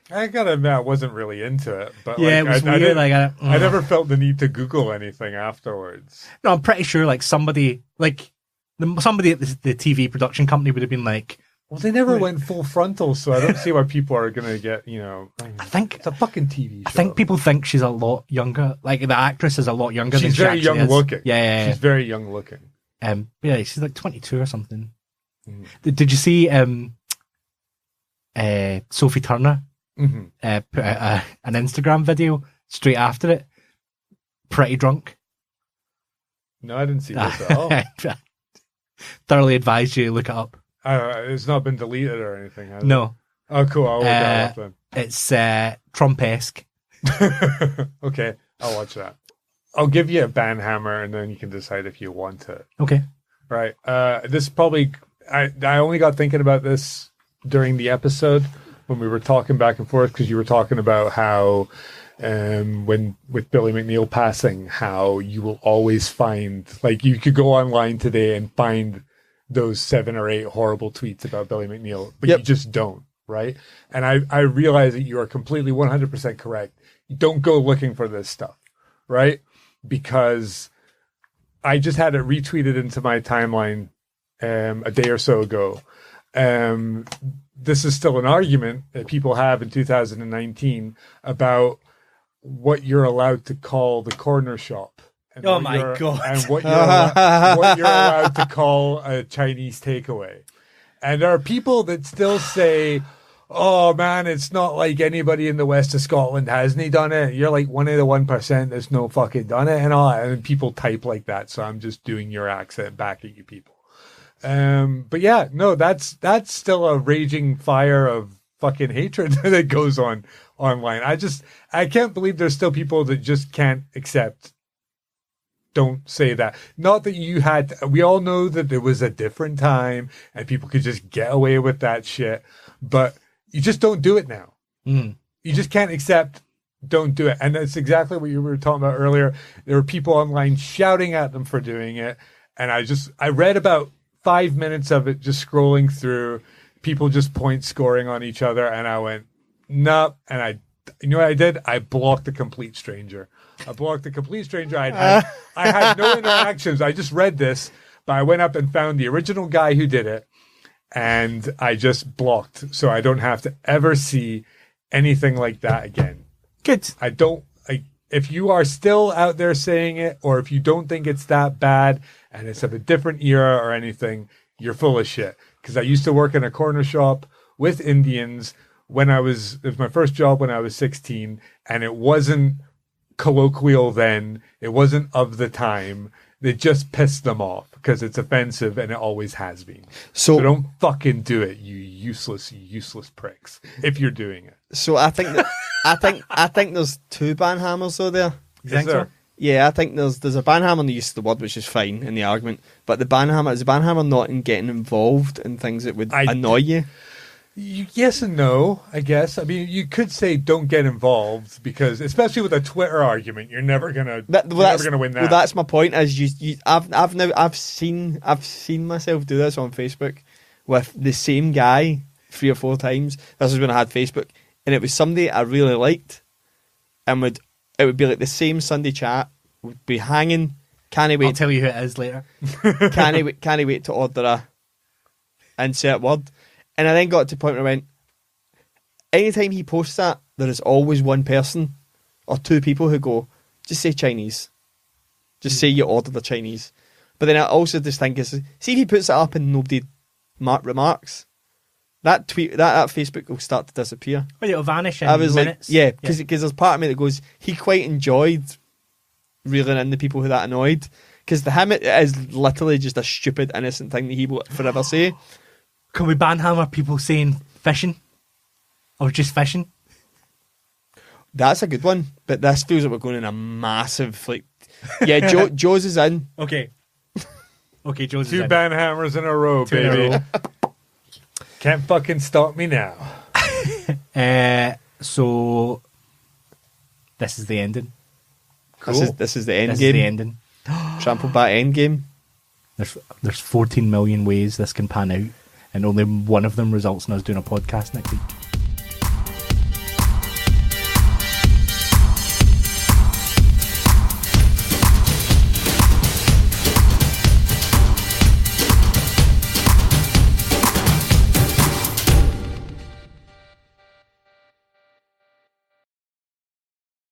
I gotta admit, I wasn't really into it, but Yeah, like, it was I weird. I never felt the need to Google anything afterwards. No, I'm pretty sure like somebody at the TV production company would have been like, Well, they never went full frontal, so I don't see why people are going to get, I think it's a fucking TV show. I think people think she's a lot younger. Like the actress is a lot younger than she's she very actually young is. looking. Yeah. She's very young looking. Yeah, she's like 22 or something. Mm. Did you see Sophie Turner put out an Instagram video straight after it? Pretty drunk. No, I didn't see this at all. Thoroughly advise you to look it up. It's not been deleted or anything, has it? No. Oh, cool. I'll look that up It's Trump-esque. then. Okay, I'll watch that. I'll give you a banhammer, and then you can decide if you want it. Okay. Right. This probably... I only got thinking about this during the episode when we were talking back and forth, because you were talking about how when with Billy McNeill passing, how you will always find, like, you could go online today and find those 7 or 8 horrible tweets about Billy McNeill, but you just don't, right? And I realize that you are completely 100% correct. You don't go looking for this stuff, right? Because I just had it retweeted into my timeline a day or so ago. This is still an argument that people have in 2019 about what you're allowed to call the corner shop. And oh my God. And what you're allowed to call a Chinese takeaway. And there are people that still say, oh man, it's not like anybody in the west of Scotland hasn't done it. You're like one of the 1% that's no fucking done it and all. And people type like that. So I'm just doing your accent back at you people. But yeah, no, that's still a raging fire of fucking hatred that goes on online. I can't believe there's still people that just can't accept. Don't say that. Not that we all know that there was a different time and people could just get away with that shit, but you just don't do it now. You just can't accept, don't do it. And that's exactly what you were talking about earlier. There were people online shouting at them for doing it. And I read about 5 minutes of it, just scrolling through, people just point scoring on each other. And I went, nope. And you know what I did? I blocked a complete stranger. I had no interactions. I just read this, but I went up and found the original guy who did it, and I just blocked, so I don't have to ever see anything like that again. Good. I don't. If you are still out there saying it, or if you don't think it's that bad and it's of a different era or anything, you're full of shit. Because I used to work in a corner shop with Indians it was my first job when I was 16, and it wasn't colloquial then. It wasn't of the time. They just pissed them off because it's offensive, and it always has been. So don't fucking do it, you useless pricks, if you're doing it. So I think I think there's 2 banhammers though there. You think so? Yeah, I think there's a banhammer in the use of the word, which is fine in the argument. But is the banhammer not in getting involved in things that would annoy you? Yes and no, I guess. I mean, you could say don't get involved because, especially with a Twitter argument, you're never gonna win that. Well, that's my point. Is I've seen myself do this on Facebook with the same guy 3 or 4 times. This was when I had Facebook, and it was somebody I really liked, and it would be like the same Sunday chat. Would be hanging. Can't wait. I'll tell you who it is later. Can't wait to order a insert word. And I then got to the point where I went, anytime he posts that, there is always one person or 2 people who go, just say Chinese. Just say you ordered the Chinese. But then I also just think is, see if he puts it up and nobody remarks, that Facebook will start to disappear. Well, it'll vanish in I was minutes. like, yeah, because there's part of me that goes, he quite enjoyed reeling in the people who that annoyed. Because to him, it is literally just a stupid, innocent thing that he will forever say. Can we banhammer people saying fishing? Or just fishing? That's a good one. But this feels like we're going in a massive, like... Yeah, Joe's is in. Okay. Okay, Joe's is Two in. band hammers in a row, Two in a baby. row. Can't fucking stop me now. So, this is the ending. Cool. This is the end This game. is the ending. Trample back end game. There's 14 million ways this can pan out, and only one of them results in us doing a podcast next week.